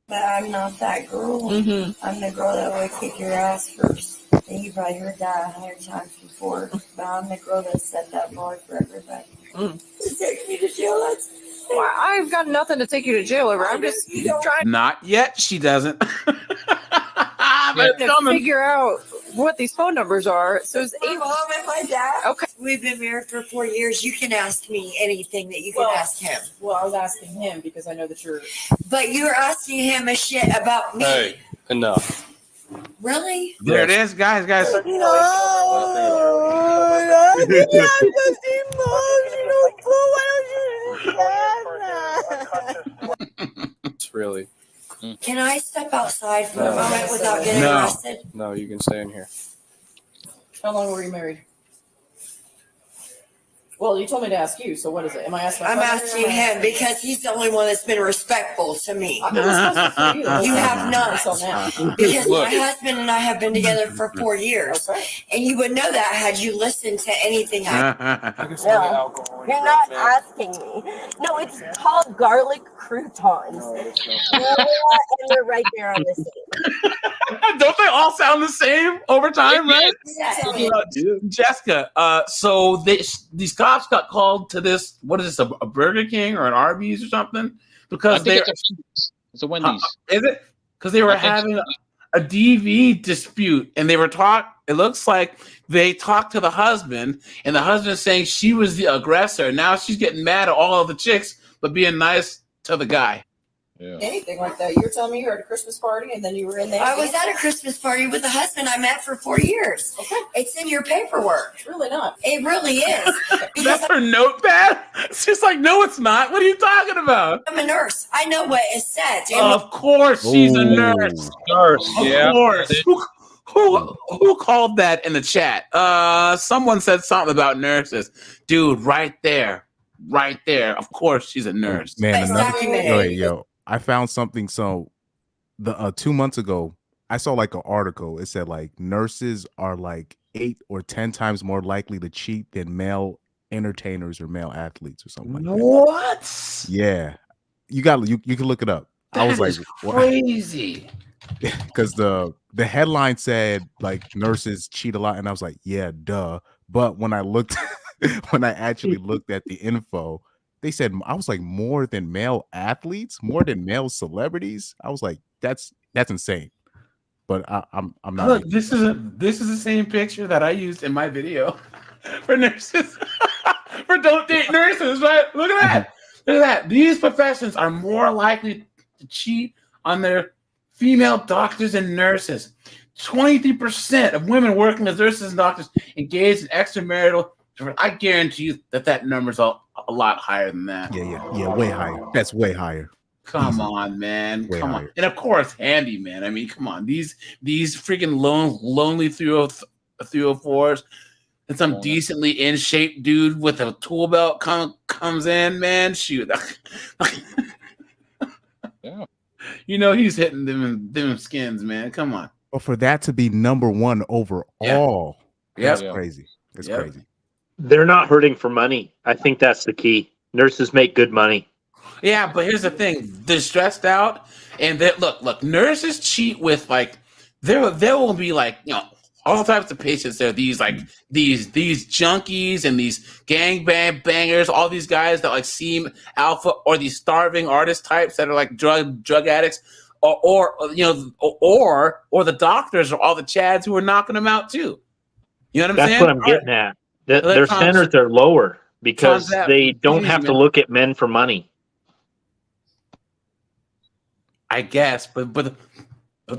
But I'm not that girl. Mm-hmm. I'm the girl that would kick your ass first. And you probably heard that 100 times before. But I'm the girl that set that bar for everybody. Just taking me to jail. Well, I've got nothing to take you to jail over. I'm just trying. Not yet. She doesn't. To figure out what these phone numbers are. So it's my mom and my dad. Okay. We've been married for 4 years. You can ask me anything that you can ask him. Well, I was asking him because I know that you're. But you're asking him a shit about me. Hey, enough. Really? There it is, guys. No, It's really. Can I step outside for a moment without getting arrested? No, you can stay in here. How long were you married? Well, you told me to ask you, so what is it? Am I asking? I'm asking him because he's the only one that's been respectful to me. I've been respectful for you. You have not. Because Look. my husband and I have been together for 4 years. Okay. And you would know that had you listened to anything I No, you're not asking me. No, it's called garlic croutons. And they're right there on the scene. Don't they all sound the same over time, right? Jessica, so these cops got called to this. What is this? A Burger King or an Arby's or something? Because it's a Wendy's. Is it? Because they were having a DV dispute, and they were it looks like they talked to the husband, and the husband saying she was the aggressor. Now she's getting mad at all of the chicks, but being nice to the guy. Yeah. Anything like that. You're telling me you were at a Christmas party and then you were in there? was at a Christmas party with a husband I met for 4 years. Okay. It's in your paperwork. It's really not. It really is. That's her notepad? She's like, no, it's not. What are you talking about? I'm a nurse. I know what is said. Of course she's a nurse. Nurse, Of course. Who called that in the chat? Someone said something about nurses. Dude, right there. Right there. Of course she's a nurse. Man, I found something. So the 2 months ago, I saw like an article. It said like nurses are like 8 or 10 times more likely to cheat than male entertainers or male athletes or something like that. What? Yeah. You can look it up. I was like, crazy. Because the headline said like nurses cheat a lot, and I was like, yeah, duh. But when I actually looked at the info, they said, I was like, more than male athletes, more than male celebrities. I was like, that's insane. but I'm not. Look, this is the same picture that I used in my video for nurses. For don't date nurses, right? Look at that. Look at that. These professions are more likely to cheat on their female doctors and nurses. 23% of women working as nurses and doctors engaged in extramarital. I guarantee you that number's a lot higher than that. Yeah, way higher. That's way higher. Come on, man. Way Come on. higher. And of course, handyman. I mean, come on. These freaking lonely 304s and some decently in shape dude with a tool belt comes in, man. Shoot. Yeah. You know he's hitting them skins, man. Come on. But for that to be number one overall, that's crazy. It's crazy. They're not hurting for money. I think that's the key. Nurses make good money. Yeah, but here's the thing: they're stressed out, and they look. Nurses cheat with like there will be like all types of patients. There, these junkies and these bangers, all these guys that like seem alpha, or these starving artist types that are like drug addicts, or the doctors or all the chads who are knocking them out too. You know what I'm saying? That's what I'm getting at. Their standards are lower because they don't have to look at men for money. I guess, but the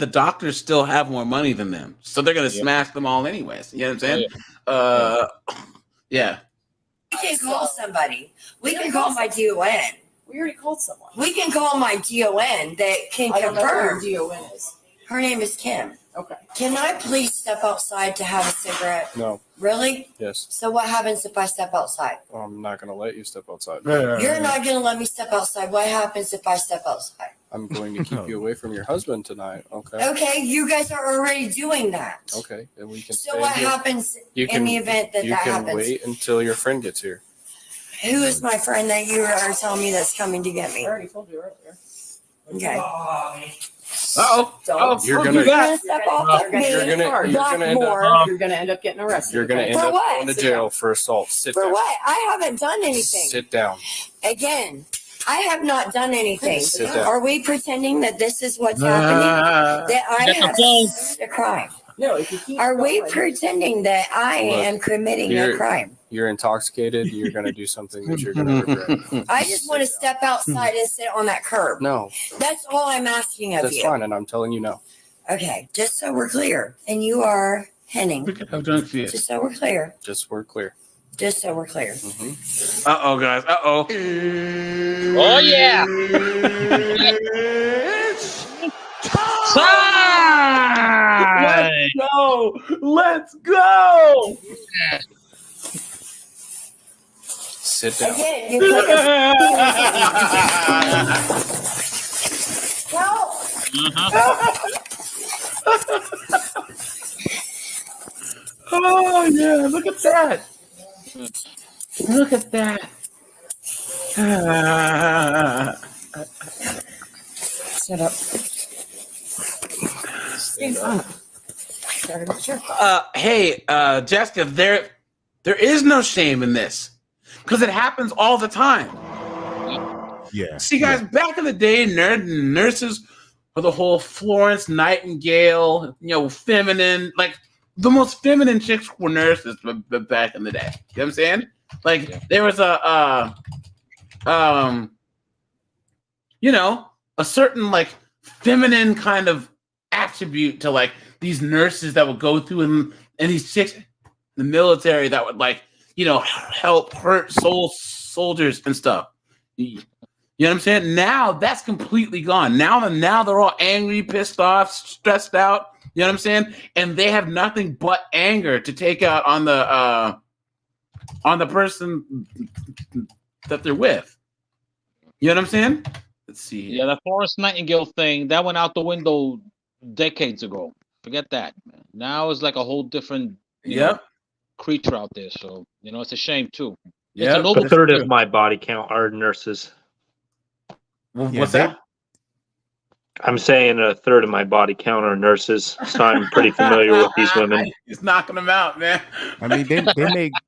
doctors still have more money than them, so they're gonna smash them all anyways. You know what I'm saying? Yeah. We can call somebody. We can call my DON. We already called someone. We can call my DON that can I don't know confirm. who your DON is. Her name is Kim. Okay. Can I please step outside to have a cigarette? No. Really? Yes. So what happens if I step outside? I'm not going to let you step outside. You're not going to let me step outside. What happens if I step outside? I'm going to keep you away from your husband tonight. Okay. Okay, you guys are already doing that. Okay, and we can. So stay what here. happens You in the event that you that can happens? wait until your friend gets here. Who is my friend that you are telling me that's coming to get me? I already told you earlier. Okay. You're gonna step off of me. You're gonna end Blackmore. up. You're gonna end up getting arrested. You're gonna okay? end For up what? going to jail for assault. Sit For down. what? I haven't done anything. Sit down. Again, I have not done anything. Sit down. Are we pretending that this is what's happening? That I have committed a crime? No, if you keep Are we going- pretending that I Look, am committing a crime? You're intoxicated. You're gonna do something that you're gonna regret. I just want to step outside and sit on that curb. No, That's all I'm asking of that's you. fine, and I'm telling you no. Okay, just so we're clear. And you are Henning. Just so we're clear. Just we're clear. Just so we're clear. Uh-oh, guys. Uh-oh. Oh, yeah. Let's go. Let's go. Sit down. Again, you put Oh, yeah. Look at that. Look at that. Set up. Stand up. Hey, Jessica, there is no shame in this because it happens all the time. Yeah. See, guys, back in the day, nurses were the whole Florence Nightingale, feminine, like the most feminine chicks were nurses back in the day. You know what I'm saying? Like there was a certain like feminine kind of attribute to like these nurses that would go through and these chicks in the military that would like, help hurt soldiers and stuff. You know what I'm saying? Now that's completely gone. Now they're all angry, pissed off, stressed out. You know what I'm saying? And they have nothing but anger to take out on the person that they're with. You know what I'm saying? Let's see. Yeah, the Florence Nightingale thing that went out the window decades ago. Forget that. Man. Now it's like a whole different creature out there. So it's a shame too. Yeah, a third of my body count are nurses. What's that? I'm saying a third of my body count are nurses, so I'm pretty familiar with these women. He's knocking them out, man. I mean,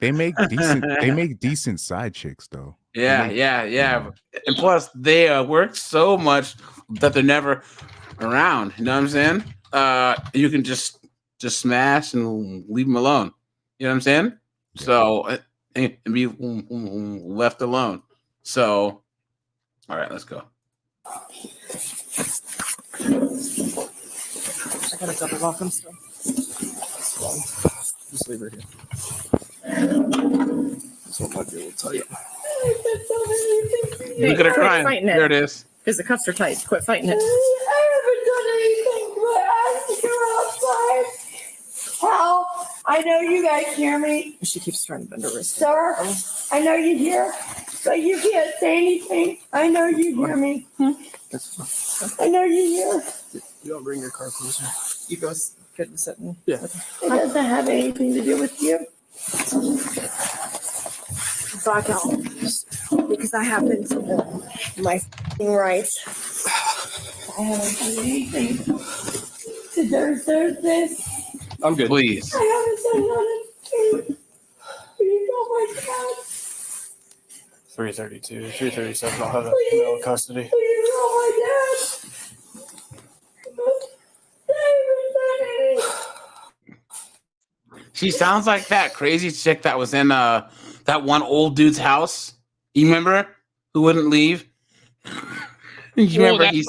they make decent side chicks though. Yeah. And plus, they work so much that they're never around. You know what I'm saying? You can just smash and leave them alone. You know what I'm saying? Yeah. So and be left alone. So, all right, let's go. I gotta double lock them still. Just leave her here. This one might be a little tight. Look at her crying. There it is. Because the cuffs are tight. Quit fighting it. I haven't done anything but ask you outside. Help. I know you guys hear me. She keeps trying to bend her wrist. Sir, I know you hear, but you can't say anything. I know you hear me. I know you hear. You don't bring your car closer. You go good with sitting. Yeah. It doesn't have anything to do with you. Back out. Because I happen to know my rights. I haven't done anything to deserve this. I'm good. Please. I haven't done nothing. You know my dad. 332, 337. I'll have Please. no custody. You know my dad. She sounds like that crazy chick that was in that one old dude's house. You remember? Who wouldn't leave? You remember he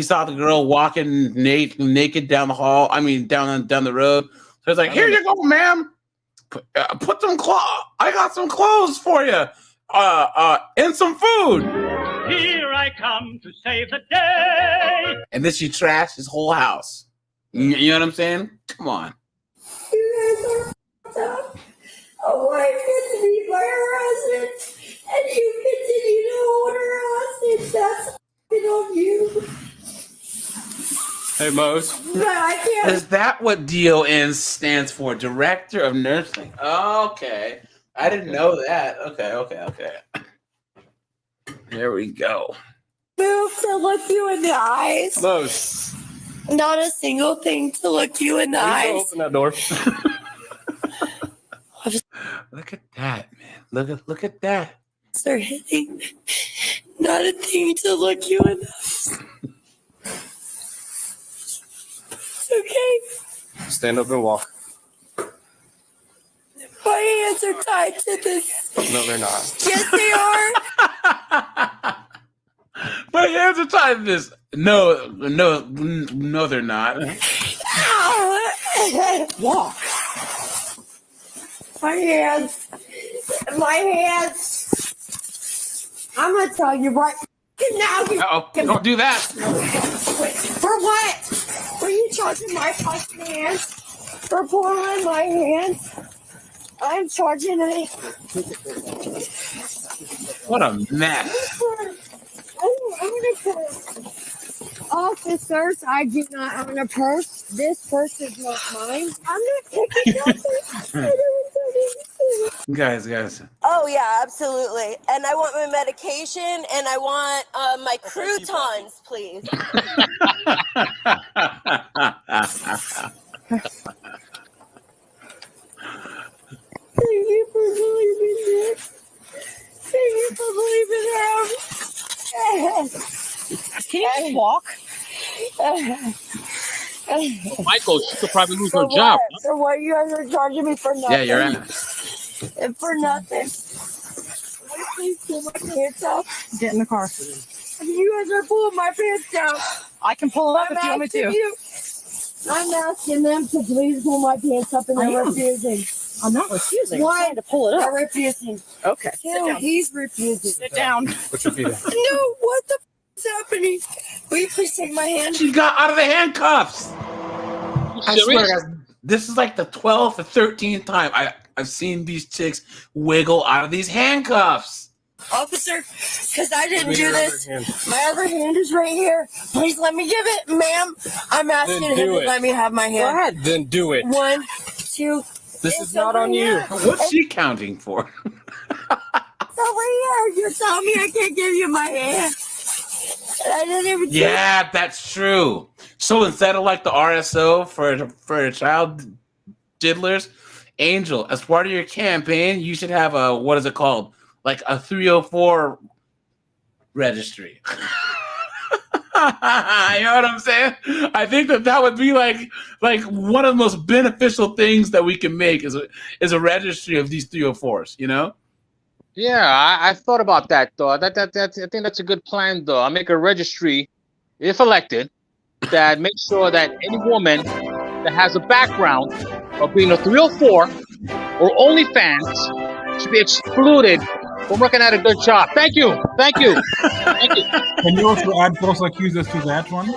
saw the girl walking naked down the hall. I mean, down the road. So it's like, here you go, ma'am. Put some clothes. I got some clothes for you. And some food. Here I come to save the day. And then she trashed his whole house. You know what I'm saying? Come on. You guys are a wife gets to be my husband, and you continue to hold her hostage. That's on you. Hey, Mose. But I can't. Is that what DON stands for? Director of Nursing. Okay. I didn't know that. Okay. There we go. Move to look you in the eyes. Mose. Not a single thing to look you in the eyes. Open that door. Look at that, man. Look at that. Start hitting. Not a thing to look you in the eyes. Okay. Stand up and walk. My hands are tied to this. No, they're not. Yes, they are. My hands are tied to this. No, they're not. Walk. My hands. I'm gonna tell you right now. Don't do that. For what? Were you charging my fucking hands? For pulling my hands? I'm charging it. What a mess. I'm gonna purse. Officers, I do not own a purse. This purse is not mine. I'm not taking nothing. Guys. Oh yeah, absolutely. And I want my medication and I want my croutons, please. Thank you for believing it. Thank you for believing him. Can you just walk? Michael, she could probably lose her For job. what? For what you guys are charging me for nothing? Yeah, you're right. And for nothing. Will you please pull my pants up? Get in the car. You guys are pulling my pants down. I can pull it up if you want me to. I'm asking them to please pull my pants up, and they're refusing. I'm not refusing. Why? I'm trying to pull it up. They're refusing. Okay. No, he's refusing. Sit down. Put your feet down. No, what the is happening? Will you please take my hand? She got out of the handcuffs. I swear, guys, this is like the 12th or 13th time I've seen these chicks wiggle out of these handcuffs. Officer, because I didn't do this. My other hand is right here. Please let me give it, ma'am. I'm asking him to let me have my hand. Go ahead. Then do it. 1, 2. This is not on you. What's she counting for? It's over here. You're telling me I can't give you my hand. I didn't even. Yeah, that's true. So instead of like the RSO for child diddlers, Angel, as part of your campaign, you should have a, what is it called? Like a 304 registry. know what I'm saying? I think that would be like one of the most beneficial things that we can make is a registry of these 304s. You know? Yeah, I thought about that though. I think that's a good plan though. I'll make a registry, if elected, that makes sure that any woman that has a background of being a 304 or OnlyFans should be excluded from working at a good job. Thank you. Thank you. Thank you. Can you also add false accusers to that one?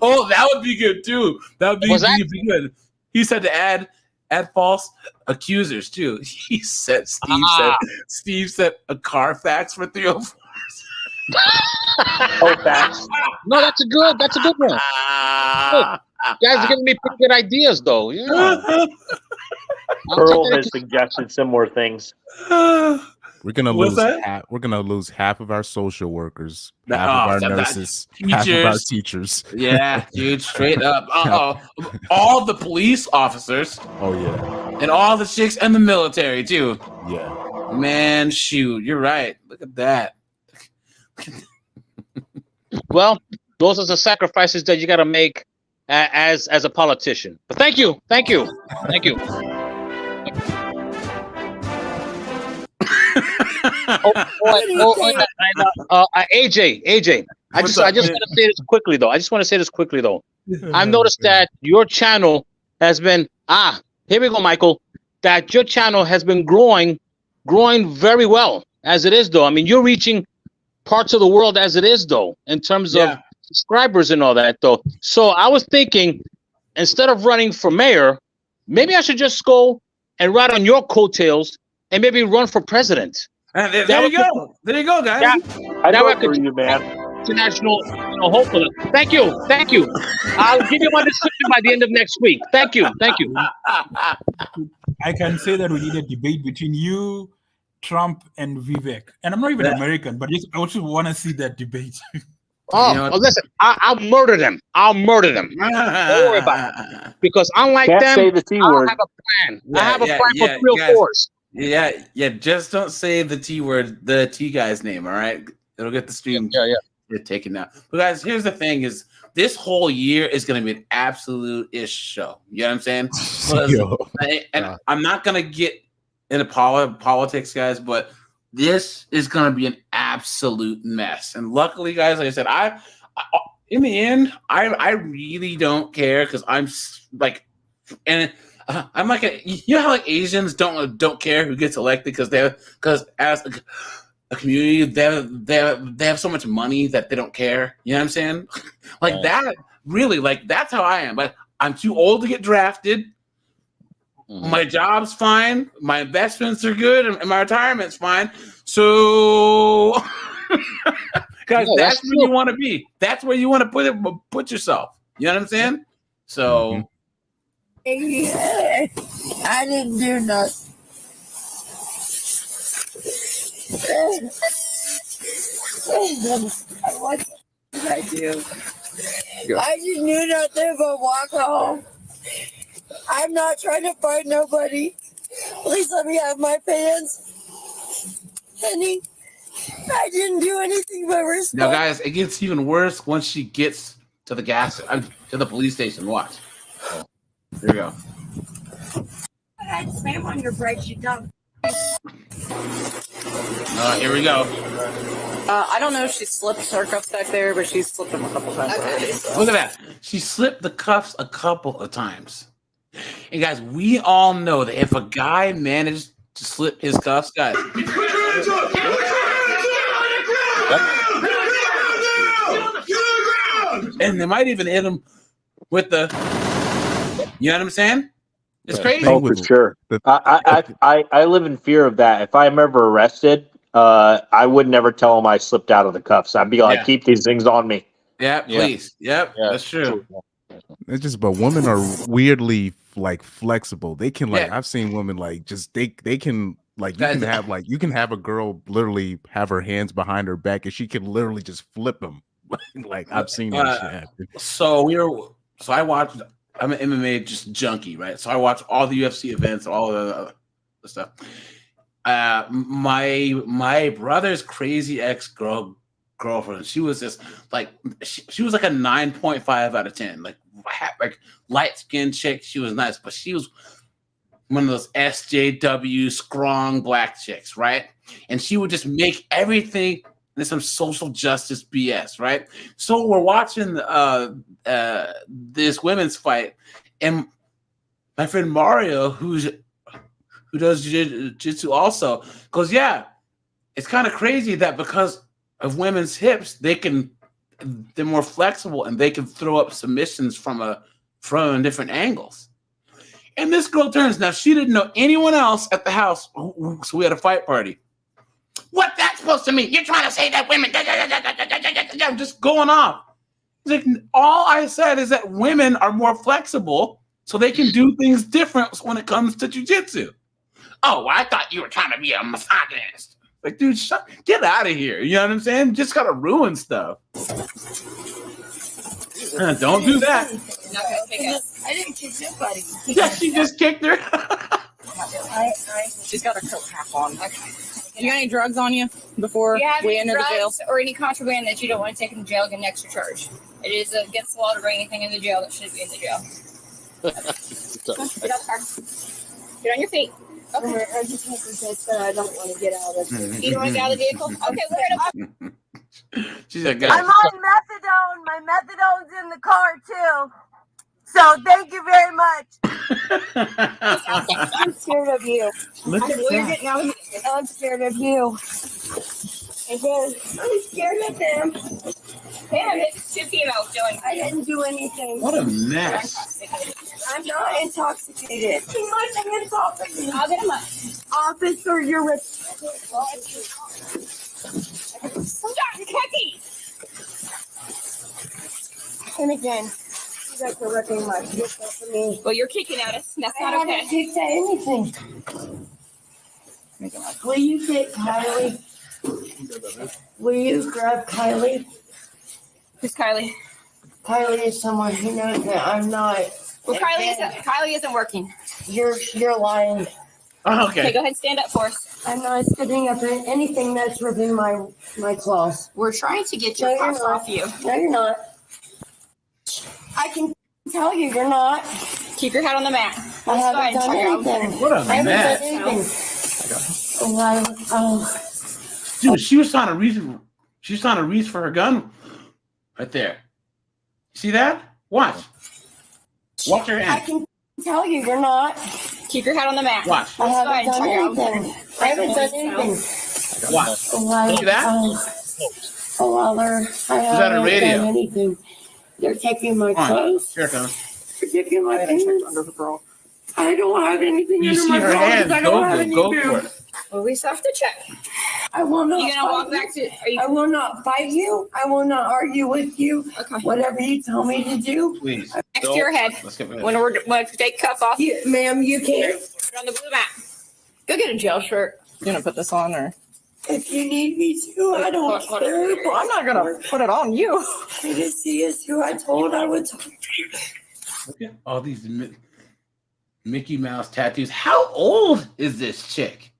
Oh, that would be good too. That would be good. He said to add false accusers too. He said Steve said a Carfax for 304s. Carfax. No, that's a good one. Good. You guys are giving me pretty good ideas though. Yeah. Earl has suggested similar things. We're gonna lose half of our social workers, half of our nurses, half of our teachers. Yeah, dude, straight up. All the police officers. Oh yeah, and all the chicks and the military too. Yeah, man, shoot, you're right. Look at that. Well, those are the sacrifices that you got to make as a politician. But thank you. AJ. I just want to say this quickly though. I've noticed that your channel has been here we go, Michael. That your channel has been growing very well as it is though. I mean, you're reaching parts of the world as it is though, in terms of subscribers and all that though. So I was thinking, instead of running for mayor, maybe I should just go and ride on your coattails and maybe run for president. There you go. There you go, guys. I vote for you, man. International, hopefully. Thank you. I'll give you my decision by the end of next week. Thank you. I can say that we need a debate between you, Trump, and Vivek. And I'm not even American, but I also want to see that debate. Listen, I'll murder them. Don't worry about it. Because unlike them, say the T word. I have a plan. I have a plan for 304s. Yeah. Just don't say the T word, the T guy's name. All right, it'll get the stream taken out. But guys, here's the thing: is this whole year is going to be an absolute ish show. You know what I'm saying? And I'm not going to get into politics, guys, but this is going to be an absolute mess. And luckily, guys, like I said, I in the end, I really don't care because I'm like, and I'm like, you know how like Asians don't care who gets elected because as a community they have so much money that they don't care. You know what I'm saying? Like that really, like that's how I am. Like I'm too old to get drafted. My job's fine. My investments are good, and my retirement's fine. So, guys, that's where you want to be. That's where you want to put yourself. You know what I'm saying? So, I didn't do nothing. What did I do? I didn't do nothing but walk home. I'm not trying to fight nobody. Please let me have my pants. Honey, I didn't do anything but respond. Now, guys, it gets even worse once she gets to to the police station. Watch. Here we go. I had slam on your brakes, you dumb. Here we go. I don't know if she slipped her cuffs back there, but she slipped them a couple times already. So. Look at that. She slipped the cuffs a couple of times. And guys, we all know that if a guy managed to slip his cuffs, guys. And they might even hit him with the, you know what I'm saying? It's crazy. Oh, for sure. I live in fear of that. If I'm ever arrested, I would never tell him I slipped out of the cuffs. I'd be like, keep these things on me. Yeah, please. Yep, that's true. It's just, but women are weirdly like flexible. They can like, I've seen women like just they can like you can have a girl literally have her hands behind her back and she can literally just flip them. Like I've seen that shit happen. So I watched. I'm an MMA just junkie, right? So I watch all the UFC events, all the stuff. My brother's crazy ex-girl girlfriend. She was just like she was like a 9.5 out of 10. Like light skinned chick. She was nice, but she was one of those SJW strong black chicks, right? And she would just make everything into some social justice BS, right? So we're watching this women's fight, and my friend Mario, who does jiu-jitsu also, goes, yeah, it's kind of crazy that because of women's hips, they're more flexible and they can throw up submissions from different angles. And this girl turns. Now, she didn't know anyone else at the house, so we had a fight party. What that's supposed to mean? You're trying to say that women just going off. Like, all I said is that women are more flexible, so they can do things different when it comes to jiu-jitsu. Oh, I thought you were trying to be a misogynist. Like, dude, get out of here. You know what I'm saying? Just gotta ruin stuff. Don't do that. I didn't kick nobody. Yeah, she just kicked her. She's got her coat half on. You got any drugs on you before Do you have we any enter the jail? drugs or any contraband that you don't want to take in the jail and get an extra charge? It is against the law to bring anything in the jail that shouldn't be in the jail. Get out the car. Get on your feet. Okay. I just have to say that I don't want to get out of it. You don't want to get out of the vehicle? Okay, we're gonna. She's a I'm on methadone. My methadone's in the car too. So thank you very much. I'm scared of you. Look at You're that. getting out of here. I'm scared of you. Again, I'm scared of them. Damn, it's 2 females doing. I didn't do anything. What a mess. I'm not intoxicated. He might be intoxicated. I'll get him up. Officer, you're a... Stop, Becky! And again, you guys are wrecking my vehicle for me. Well, you're kicking at us. That's I not haven't okay. kicked at anything. Will you get Kylie? Will you grab Kylie? Who's Kylie? Kylie is someone who knows that I'm not. Well, Kylie isn't working. You're lying. Oh, Okay, go ahead and stand up for us. I'm not sitting up in anything that's within my claws. We're trying to get your cuffs off you. No, you're not. I can tell you, you're not. Keep your head on the mat. I Let's go haven't ahead and done check it out. anything. What a I haven't mess. done anything. Dude, she was trying to reach for her gun right there. See that? Watch her I hand. can tell you, you're not. Keep your head on the mat. Watch. I Let's go ahead haven't and done check it out. anything. I haven't done anything. Watch. See that? I that a haven't radio? done anything. They're taking my Come on. clothes. Here it comes. They're taking my pants. I don't have anything You under see my her clothes. hand. I don't have any Go boobs. for it. Well, we still have to check. I will not. You gonna walk fight back you. to? Are you? I will not fight you. I will not argue with you. Okay. Whatever you tell me to do. Please. Next to your head. Let's get rid of When it. we take cuff off, Ma'am, you can't. put it on the blue mat. Go get a jail shirt. You gonna put this on or? If you need me to, I don't care. Well, I'm not gonna put it on you. Courtesy is who I told I would talk to. Look at all these Mickey Mouse tattoos. How old is this chick?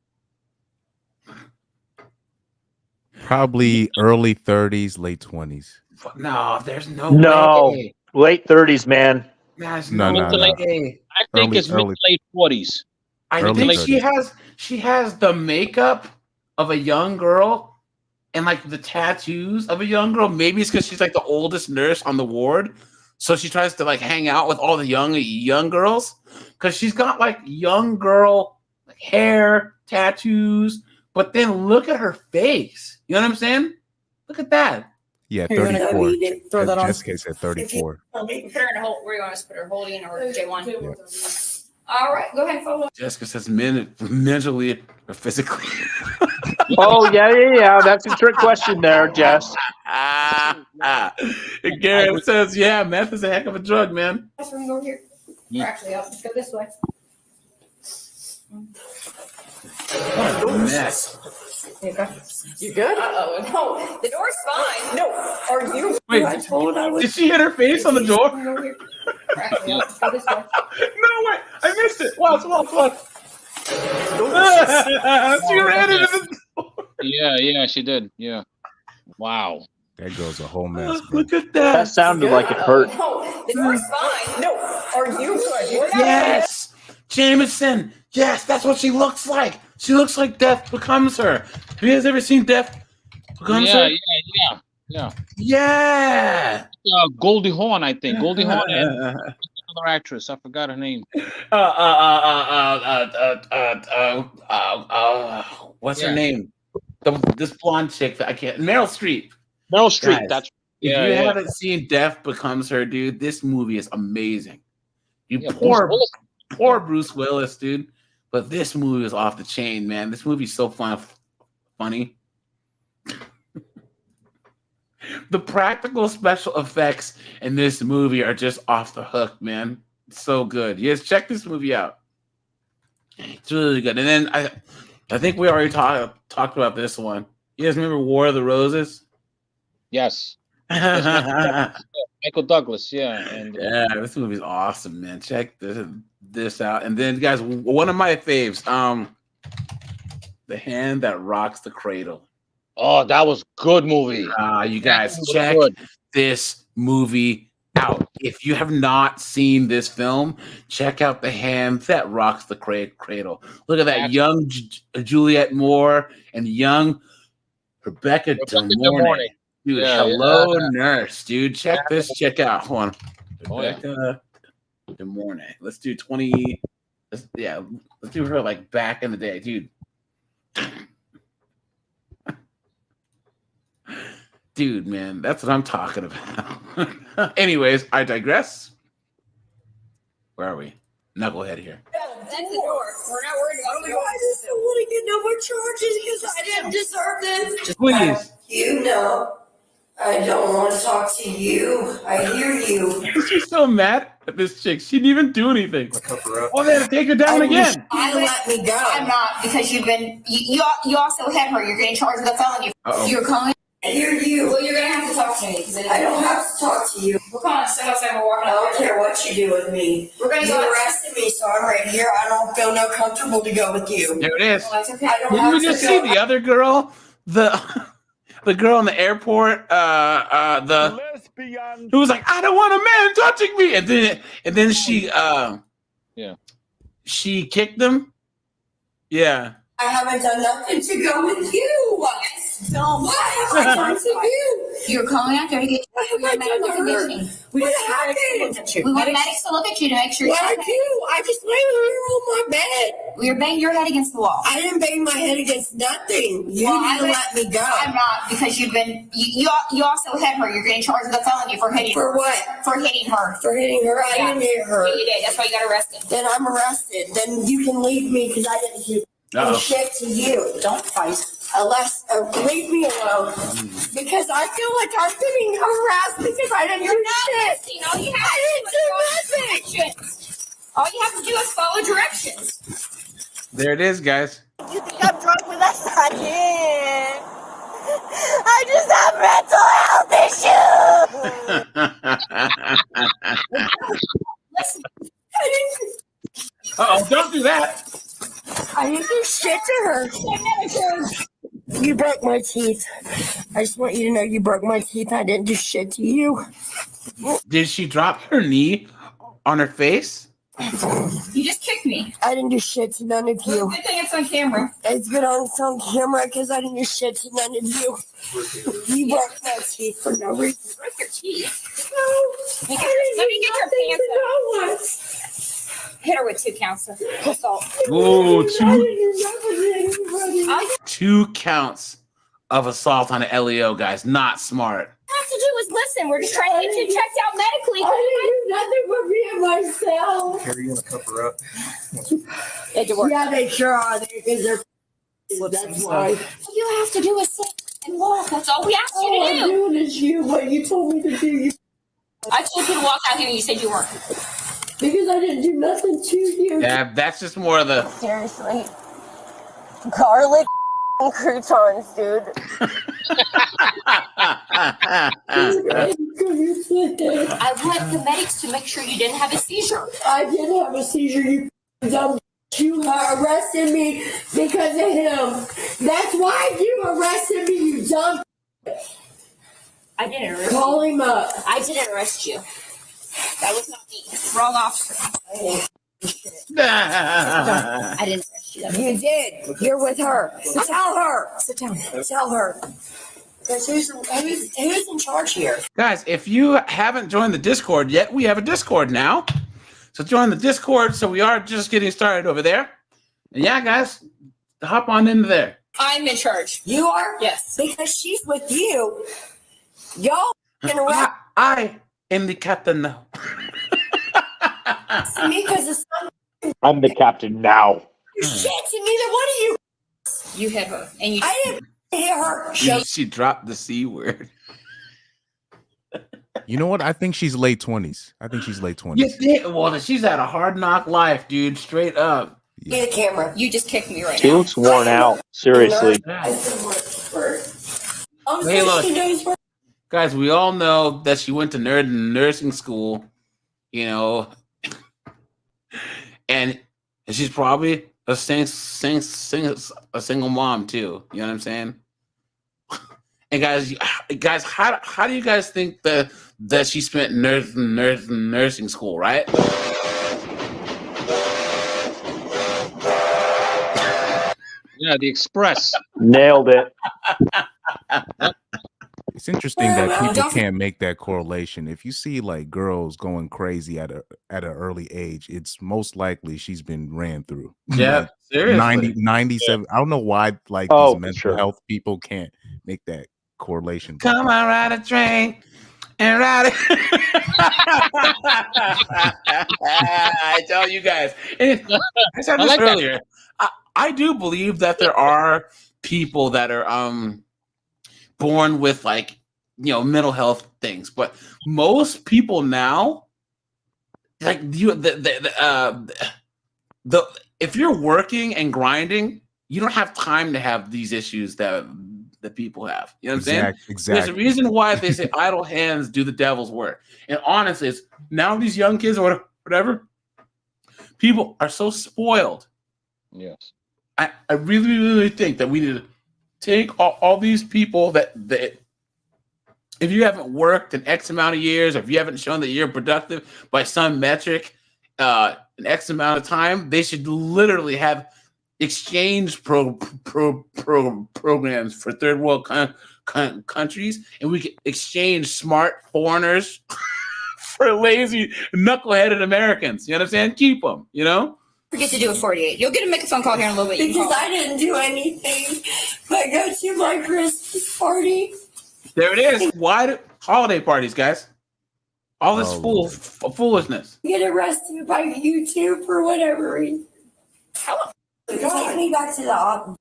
Probably early 30s, late 20s. No, there's no No, way. late 30s, man. There's No, no, no, no. way. I think it's Early- mid to late 40s. I Early think 30s. she has the makeup of a young girl and like the tattoos of a young girl. Maybe it's because she's like the oldest nurse on the ward, so she tries to like hang out with all the young girls because she's got like young girl like, hair, tattoos. But then look at her face. You know what I'm saying? Look at that. Yeah, You're gonna 34. throw that on. Jessica said 34. Put her in a hold. Where you want us to put her? Holding or J1? All right, go ahead and follow. Jessica says mentally or physically. Oh, yeah. That's a trick question there, Jess. And Garrett says, yeah, meth is a heck of a drug, man. We're go here. Or actually, I'll just go this way. What a mess. You good? Uh-oh. No, the door's fine. No. Are you? Wait, I told I would. did she hit her face on the door? No, Go here. Or actually, I'll just go this way. wait. I missed it. Watch. She ran into the door. Yeah, she did. Yeah. Wow. That girl's a whole mess. Look at that. That sounded like it hurt. No, it's fine. No, are you good? We're not Yes, Jameson. Yes, that's what she looks like. She looks like Death Becomes Her. Have you guys ever seen Death Becomes Her? Yeah. Yeah. Goldie Hawn, I think. Goldie Hawn and another actress. I forgot her name. What's her name? This blonde chick that I can't. Meryl Streep. Meryl Streep. Guys, That's if you haven't seen Death Becomes Her, dude, this movie is amazing. Poor Bruce Willis, dude. But this movie is off the chain, man. This movie's so funny. The practical special effects in this movie are just off the hook, man. It's so good. Yes, check this movie out. It's really good. And then I think we already talked about this one. You guys remember War of the Roses? Yes. Michael Douglas, yeah. And yeah, this movie's awesome, man. Check this out. And then, guys, one of my faves, The Hand That Rocks the Cradle. Oh, that was a good movie. You guys, check this movie out. If you have not seen this film, check out The Hand That Rocks the Cradle. Look at that young Juliette Moore and young Rebecca De Mornay. Dude, hello, nurse, dude. Check this chick out. Hold on. Rebecca De Mornay. Let's do 20. Let's do her like back in the day, dude. Dude, man, that's what I'm talking about. Anyways, I digress. Where are we? Knucklehead here. That's the door. We're not worried about the door. I just don't want to get no more charges because I didn't deserve this. Please. You know, I don't want to talk to you. I hear you. She's so mad at this chick. She didn't even do anything. Oh, they had to take her down again. Let me go. I'm not, because you also hit her. You're getting charged with a felony. You're calling. I hear you. Well, you're gonna have to talk to me. I don't have to talk to you. We're calling a sit outside. We're walking. I don't care what you do with me. We're gonna You go. arrested me, so I'm right here. I don't feel no comfortable to go with you. There it is. Well, that's okay. I don't Didn't have we to just go. see the other girl? The girl in the airport, who was like, I don't want a man touching me. And then she kicked him. Yeah. I haven't done nothing to go with you. No. What have I done to you? You're calling out there to get medical conditioning. What happened? We want medics to look at you to make sure. What I do? I just lay here on my bed. You're banging your head against the wall. I didn't bang my head against nothing. You need to let me go. I'm not, because you've been. You also hit her. You're getting charged with a felony for hitting. For her. what? For hitting her. For hitting her? I didn't hit her. Yeah, you did. That's why you got arrested. Then I'm arrested. Then you can leave me because I didn't do shit to you. Don't fight. Unless leave me alone, because I feel like I'm getting harassed because I didn't do shit. All you have I didn't do nothing. All you have to do is follow directions. There it is, guys. You think I'm drunk, but that's not it. I just have mental health issues. Don't do that. I didn't do shit to her. You broke my teeth. I just want you to know you broke my teeth. I didn't do shit to you. Did she drop her knee on her face? You just kicked me. I didn't do shit to none of you. Good thing it's on camera. It's good on camera because I didn't do shit to none of you. You broke my teeth for no reason. Broke your teeth? No. Let me get your pants up. Hit her with 2 counts of assault. Ooh, I 2 counts of assault on an LEO, guys. Not smart. All you have to do is listen. We're just trying to get you checked out medically. I didn't do nothing but being myself. Carrie, you want to cover up? It did work. Yeah, they sure are. Because they're. That's why. All you have to do is sit and walk. That's all we asked you All to I'm do. doing is you, what you told me to do. I told you to walk out here and you said you weren't. Because I didn't do nothing to you. Yeah, that's just more of the. Seriously. Garlic croutons, dude. I want the medics to make sure you didn't have a seizure. I did have a seizure, you dumb. You arrested me because of him. That's why you arrested me, you dumb. I didn't arrest Call you. him up. I didn't arrest you. That was not me. Wrong officer. I didn't arrest you. You did. You're with her. Tell her. Sit down. Tell her. Because who's in charge here? Guys, if you haven't joined the Discord yet, we have a Discord now. So join the Discord. So we are just getting started over there. And yeah, guys, hop on into there. I'm in charge. You are? Yes. Because she's with you. Y'all can arrest I am the captain now. me because it's not I'm the captain now. shit to neither one of you. You hit her. And you. I didn't hit her. She dropped the C word. You know what? I think she's late 20s. I think she's late 20s. Yes, well, she's had a hard knock life, dude. Straight up. Get a camera. You just kicked me right She now. looks worn out. Seriously. Hey, look, guys, we all know that she went to nursing school, you know, and she's probably a single mom too. You know what I'm saying? And guys, how do you guys think that she spent nursing school, right? Yeah, the Express. Nailed it. It's interesting that people can't make that correlation. If you see like girls going crazy at an early age, it's most likely she's been ran through. Yeah, Like seriously. 97. I don't know why like Oh, these mental sure. health people can't make that correlation. Come on, ride a train and ride it. I tell you guys, and I said I this like that. earlier. I do believe that there are people that are born with like mental health things, but most people now, like if you're working and grinding, you don't have time to have these issues that people have. You know what I'm saying? Exactly. There's a reason why they say idle hands do the devil's work. And honestly, it's now these young kids or whatever, people are so spoiled. Yes. I really, really think that we need to take all these people that if you haven't worked an X amount of years, or if you haven't shown that you're productive by some metric, an X amount of time, they should literally have exchange programs for third world countries, and we can exchange smart foreigners for lazy knuckleheaded Americans. You know what I'm saying? Keep them. Forget to do a 48. You'll get to make a phone call here in a little bit. You can Because call. I didn't do anything but go to my Christmas party. There it is. Why holiday parties, guys? All this Oh, foolishness. Get arrested by YouTube for whatever reason. Take me back to the office.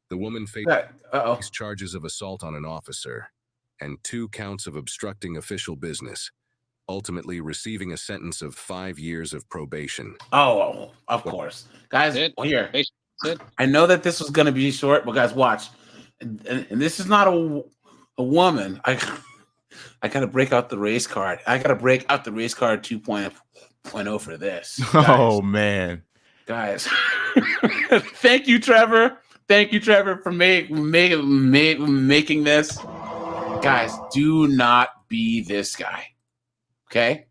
The woman faced charges of assault on an officer and 2 counts of obstructing official business, ultimately receiving a sentence of 5 years of probation. Oh, of course. Guys, here. I know that this was going to be short, but guys, watch. And this is not a woman. I got to break out the race card. I got to break out the race card 2.0 for this. Oh man. Guys. Thank you, Trevor. Thank you, Trevor, for making this. Guys, do not be this guy. Okay?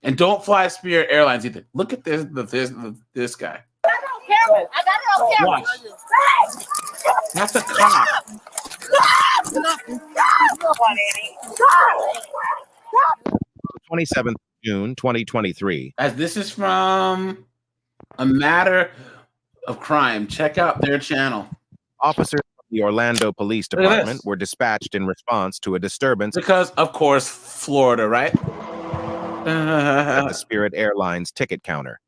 And don't fly Spirit Airlines either. Look at this guy. I got it on camera. Watch. That's a cop. 27th June 2023. As this is from A Matter of Crime. Check out their channel. Officers from the Orlando Police Look at Department this. were dispatched in response to a disturbance Because, of course, Florida, right? at the Spirit Airlines ticket counter.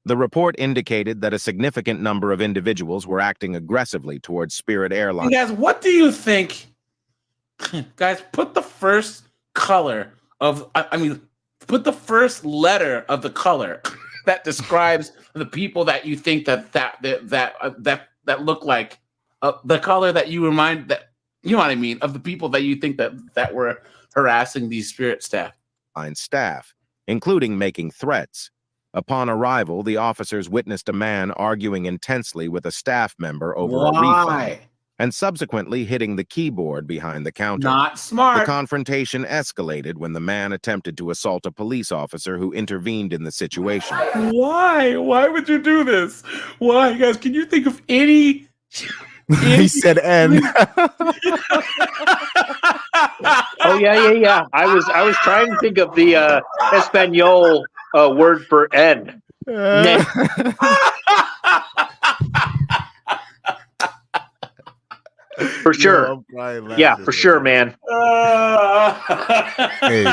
The report indicated that a significant number of individuals were acting aggressively towards Spirit Hey Airlines. guys, what do you think? Guys, put the first color of, put the first letter of the color that describes the people that you think that look like the color that you remind that, you know what I mean, of the people that you think that were harassing these Spirit staff. Staff, including making threats. Upon arrival, the officers witnessed a man arguing intensely with a staff member over a refund. and subsequently hitting the keyboard behind the counter. Not smart. The confrontation escalated when the man attempted to assault a police officer who intervened in the situation. Why? Why would you do this? Why, guys? Can you think of any? He said N. Oh yeah. I was trying to think of the Espanol word for N. For sure. Yeah, for sure, man. Hey.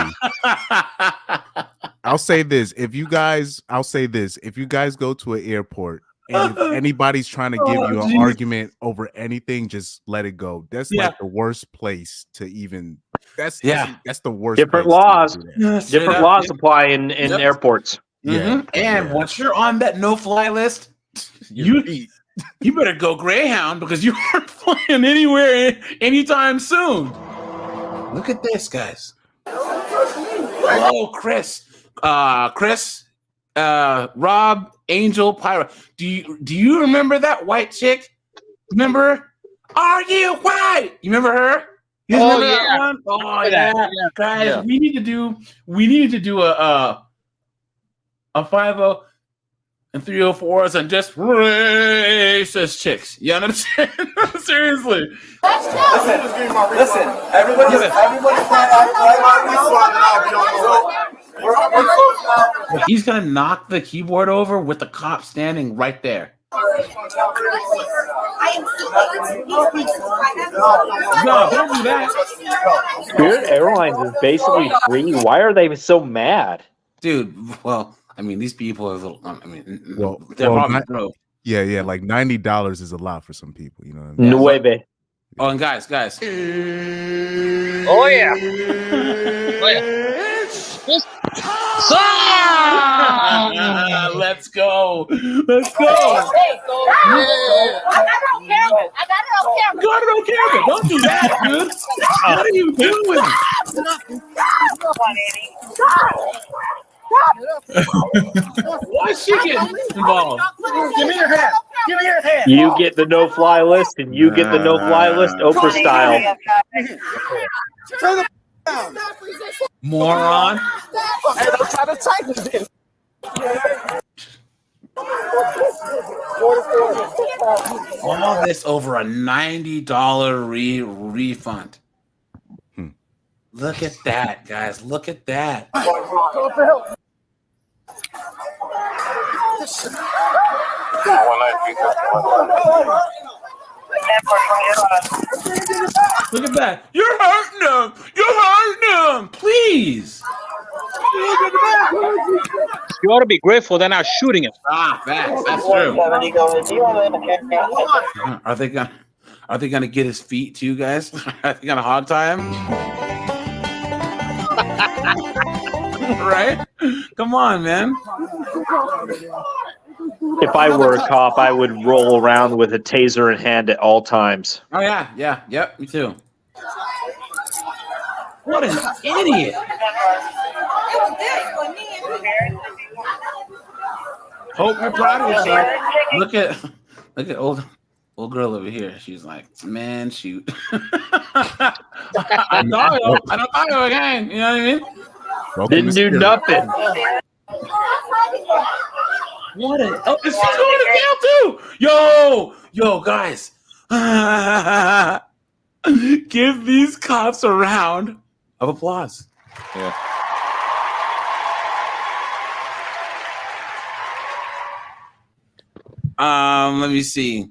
I'll say this. If you guys go to an airport and if anybody's trying to give you an argument over anything, just let it go. That's like the worst place to even. That's the worst. Different laws. Different laws apply in airports. Yeah. And once you're on that no-fly list, you better go Greyhound because you aren't flying anywhere anytime soon. Look at this, guys. Oh, Chris, Rob, Angel, Pyro. Do you remember that white chick? Remember? Are you white? You remember her? You remember that one? Oh yeah, guys. Yeah. We need to do a 50 and 304s and just racist chicks. You understand? Seriously. Listen. Everybody can't act like he's gonna knock the keyboard over with the cop standing right there. No, don't do that. Spirit Airlines is basically free. Why are they so mad? Dude, well, I mean, these people are a little, they're probably broke. Yeah, like $90 is a lot for some people, you know what I mean? Nueve. Oh, and guys. Oh, yeah. Let's go. I got it on camera. Got it on camera. Don't do that, dude. What are you doing? Why is she getting involved? Give me your hand. Give me your hand. You get the no-fly list, and you get the no-fly list, Oprah style. Moron. Hey, don't try to tighten this. All this over a $90 refund. Look at that, guys. Look at that. Look at that. You're hurting them. You're hurting them. Please. You ought to be grateful they're not shooting him. That's true. Are they gonna get his feet too, guys? Are they gonna hog tie him? Right? Come on, man. If I were a cop, I would roll around with a taser in hand at all times. Oh yep, me too. What an idiot! Hope you're proud of yourself. Look at old girl over here. She's like, man, shoot. I don't know again. You know what I mean? Didn't do nothing. What an she's going to jail too. Yo, guys. Give these cops a round of applause. Yeah. Let me see.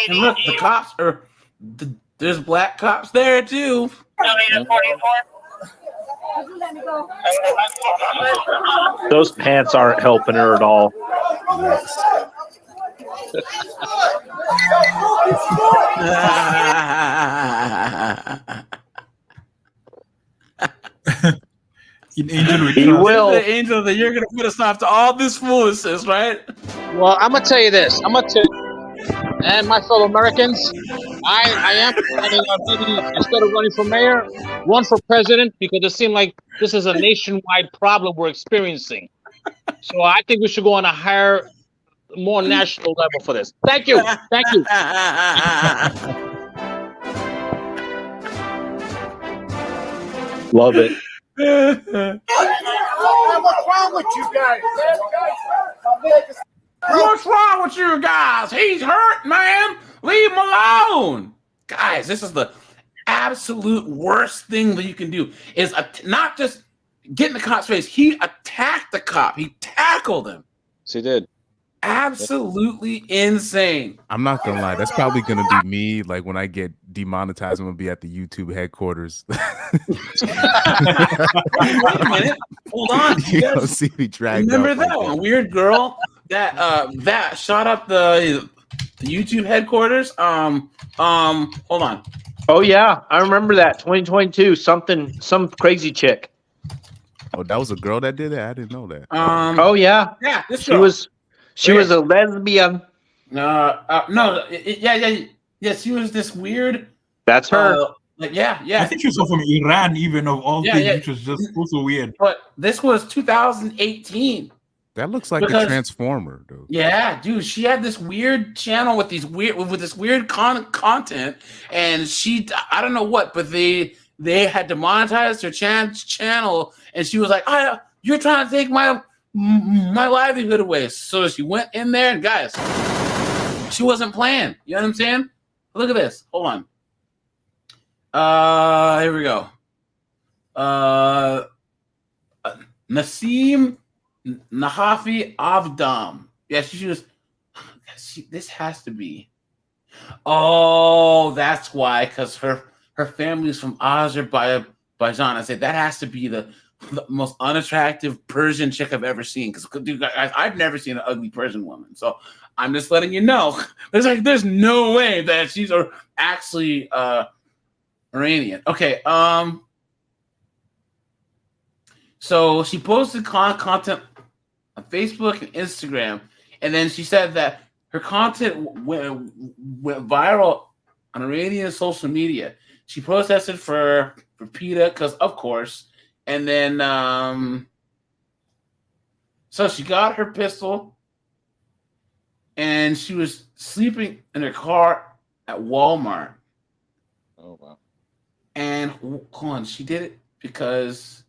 And look, the cops are. There's black cops there too. Those pants aren't helping her at all. He will. The angel that you're gonna put a stop to all this foolishness, right? Well, I'm gonna tell you this. And my fellow Americans, I am planning on maybe instead of running for mayor, run for president because it seems like this is a nationwide problem we're experiencing. So I think we should go on a higher, more national level for this. Thank you. Thank you. Love it. What's wrong with you guys? What's wrong with you guys? He's hurt, man. Leave him alone. Guys, this is the absolute worst thing that you can do is not just get in the cop's face. He attacked the cop. He tackled him. Yes, he did. Absolutely insane. I'm not gonna lie, that's probably gonna be me. Like when I get demonetized, I'm gonna be at the YouTube headquarters. Wait a minute. Hold on. You don't see me dragged. Remember that one weird girl that shot up the YouTube headquarters? Hold on. Oh yeah, I remember that 2022. Some crazy chick. Oh, that was a girl that did it. I didn't know that. Oh yeah, yeah. This she girl. was a lesbian. Yes. She was this weird. That's her. Yeah. I think she was from Iran, even of all things, which was just also weird. But this was 2018. That looks like a transformer, dude. Yeah, dude. She had this weird channel with this weird content, and I don't know what, but they had demonetized her channel, and she was like, "You're trying to take my livelihood away." So she went in there, and guys, she wasn't playing. You know what I'm saying? Look at this. Hold on. Here we go. Nassim Nahafi Avdam. Yeah, she was. This has to be. Oh, that's why, because her family's from Azerbaijan. I said that has to be the most unattractive Persian chick I've ever seen. Because dude, I've never seen an ugly Persian woman. So I'm just letting you know. There's no way that she's actually Iranian. Okay. So she posted content on Facebook and Instagram, and then she said that her content went viral on Iranian social media. She protested for PETA because, of course, and then so she got her pistol, and she was sleeping in her car at Walmart. Oh wow! And hold on, she did it because.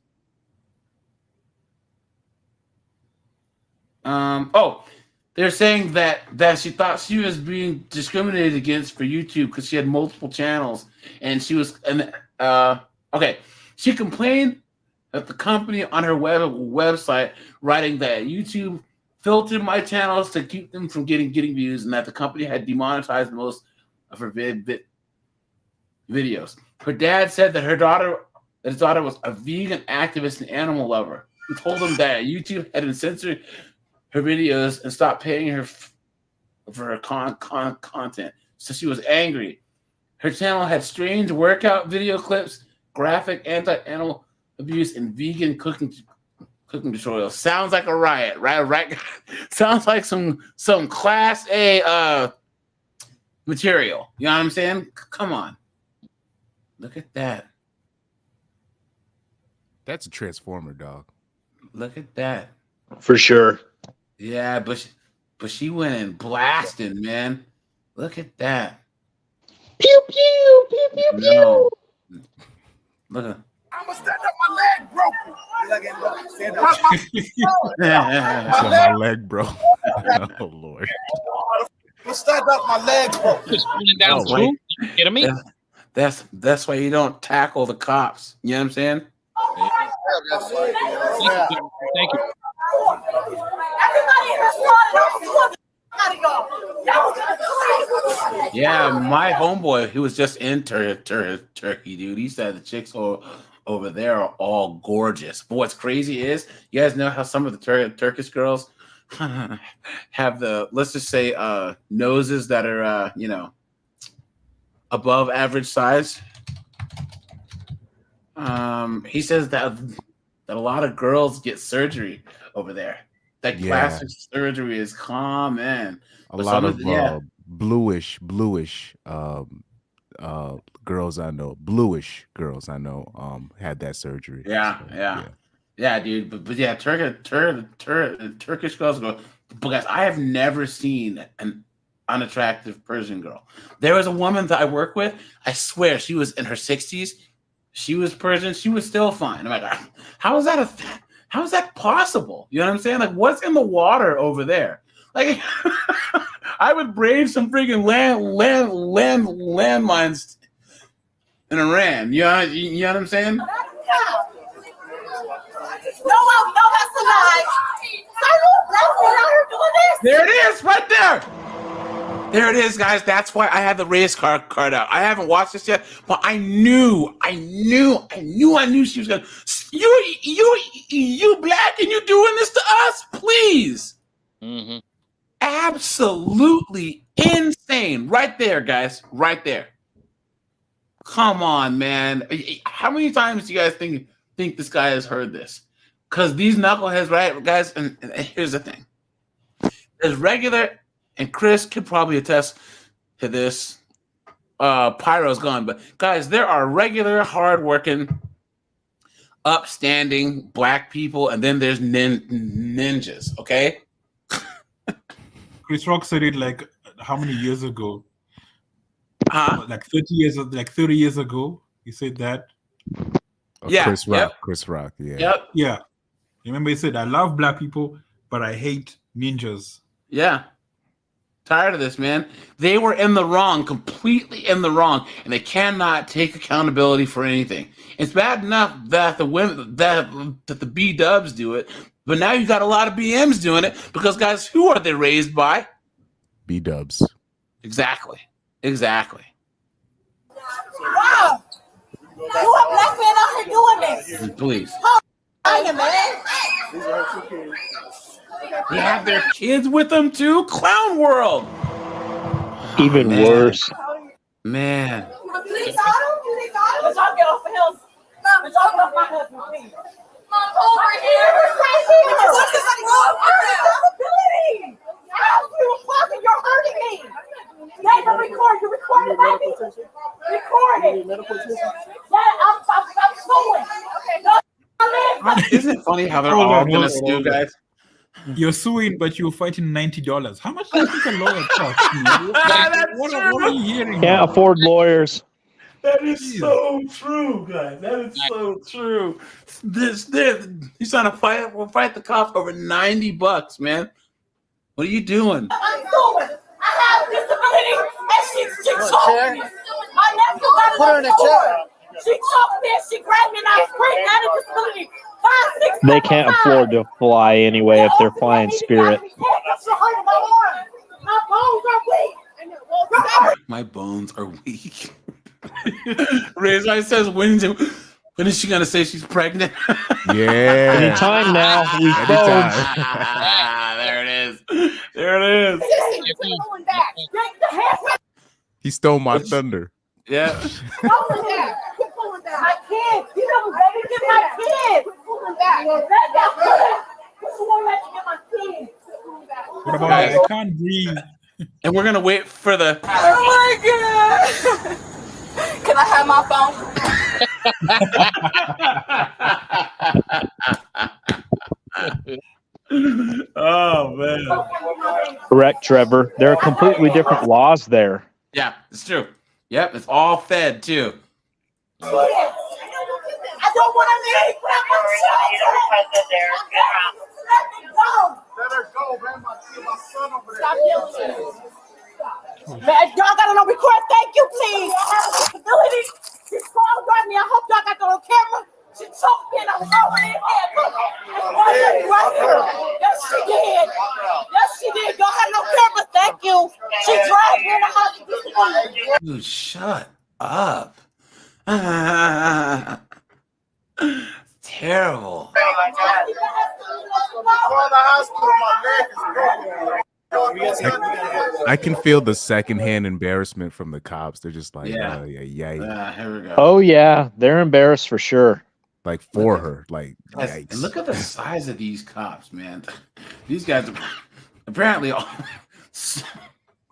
They're saying that she thought she was being discriminated against for YouTube because she had multiple channels, and she was she complained at the company on her website, writing that YouTube filtered my channels to keep them from getting views, and that the company had demonetized most of her videos. Her dad said that his daughter was a vegan activist and animal lover, who told him that YouTube had censored her videos and stopped paying her for her content. So she was angry. Her channel had strange workout video clips, graphic anti-animal abuse, and vegan cooking tutorials. Sounds like a riot, right? Sounds like some class A material. You know what I'm saying? Come on. Look at that. That's a transformer, dog. Look at that. For sure. Yeah, but she went in blasting, man. Look at that. Pew pew pew pew pew. No. Look at. I'ma stand up, my leg broken. So my leg broke. Oh Lord. I'ma stand up, my leg broken. Just falling down through. You kidding me? That's why you don't tackle the cops. You know what I'm saying? Thank you. Yeah, my homeboy, he was just in Turkey, dude. He said the chicks over there are all gorgeous. But what's crazy is, you guys know how some of the Turkish girls have the, let's just say, noses that are, above average size. He says that a lot of girls get surgery over there. That plastic surgery is common. A lot of bluish girls I know, bluish girls I know, had that surgery. Yeah, So, yeah, dude. But yeah, Turkish girls go. But guys, I have never seen an unattractive Persian girl. There was a woman that I work with. I swear, she was in her 60s. She was Persian. She was still fine. I'm like, how is that possible? You know what I'm saying? Like, what's in the water over there? Like, I would brave some freaking landmines in Iran. You know what I'm saying? No, that's a lie. There it is, right there. There it is, guys. That's why I had the race card out. I haven't watched this yet, but I knew she was gonna. You black, and you doing this to us, please? Mm-hmm. Absolutely insane, right there, guys. Right there. Come on, man. How many times do you guys think this guy has heard this? Because these knuckleheads, right, guys? And here's the thing: there's regular, and Chris could probably attest to this. Pyro's gone, but guys, there are regular, hardworking, upstanding black people, and then there's ninjas. Okay. Chris Rock said it like how many years ago? Like 30 years ago. He said that. Yeah. Chris Rock. Yeah. Yep. Yeah. Remember, he said, "I love black people, but I hate ninjas." Yeah. Tired of this, man. They were in the wrong, completely in the wrong, and they cannot take accountability for anything. It's bad enough that the women that the B dubs do it, but now you got a lot of BMs doing it because, guys, who are they raised by? B dubs. Exactly. Wow. You a black man out here doing this? Please. Man. They have their kids with them too. Clown world. Even worse. Man. Please, let's all get off the hills. Let's all get off my husband, please. Mom, over here. What is wrong with you? You're hurting me. Yeah, you record. You recorded, baby. Record it. Yeah, I'm suing. Isn't it funny how they're all gonna sue, guys? You're suing, but you're fighting $90. How much do you think a lawyer costs? What are you hearing? Can't afford lawyers. That is so true, guys. That is so true. He's trying to fight the cops over $90, man. What are you doing? I'm suing. I have a disability, and she choked me. My nephew got Put her in a chair. She choked me and she grabbed me and I screamed at a disability. 5, 6, They can't afford to fly anyway if they're flying Spirit. My bones are weak. Razor says, when is she gonna say she's pregnant? Yeah. Anytime now. We both. There it is. There it is. He stole my thunder. Yeah. My kids, you know, baby, get my kids. What about I can't breathe? And we're gonna wait for the. Oh my god! Can I have my phone? Oh man. Correct, Trevor. There are completely different laws there. Yeah, it's true. Yep, it's all fed too. I don't want to leave. Let me go. Let her go, man. My son over there. Stop yelling. Man, y'all got it on record. Thank you, please. I have a disability. She's strong right me. I hope y'all got that on camera. She choked me and I was over in head. Look, right here. Yes, she did. Yes, she did. Y'all have no camera. Thank you. She dragged me in the hospital. Dude, shut up. Terrible. I can feel the secondhand embarrassment from the cops. They're just like, Yeah. yikes. Here we go. Oh yeah, they're embarrassed for sure. Like for her, like Guys, yikes. and look at the size of these cops, man. These guys are apparently all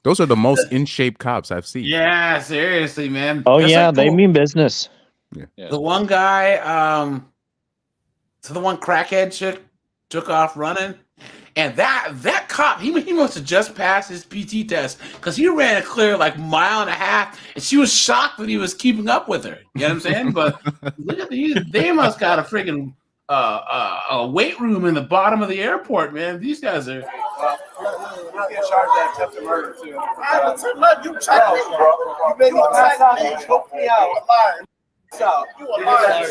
Those are the most in shape cops I've seen. Yeah, seriously, man. Oh That's yeah, like they mean business. the one guy, so the one crackhead took off running, and that cop, he must have just passed his PT test because he ran a clear like mile and a half, and she was shocked that he was keeping up with her. You know what I'm saying? But look at they must got a freaking a weight room in the bottom of the airport, man. These guys are. You get charged that attempted murder too. You checked me, bro. You made me pass out. You choked me out. Lying. You a liar.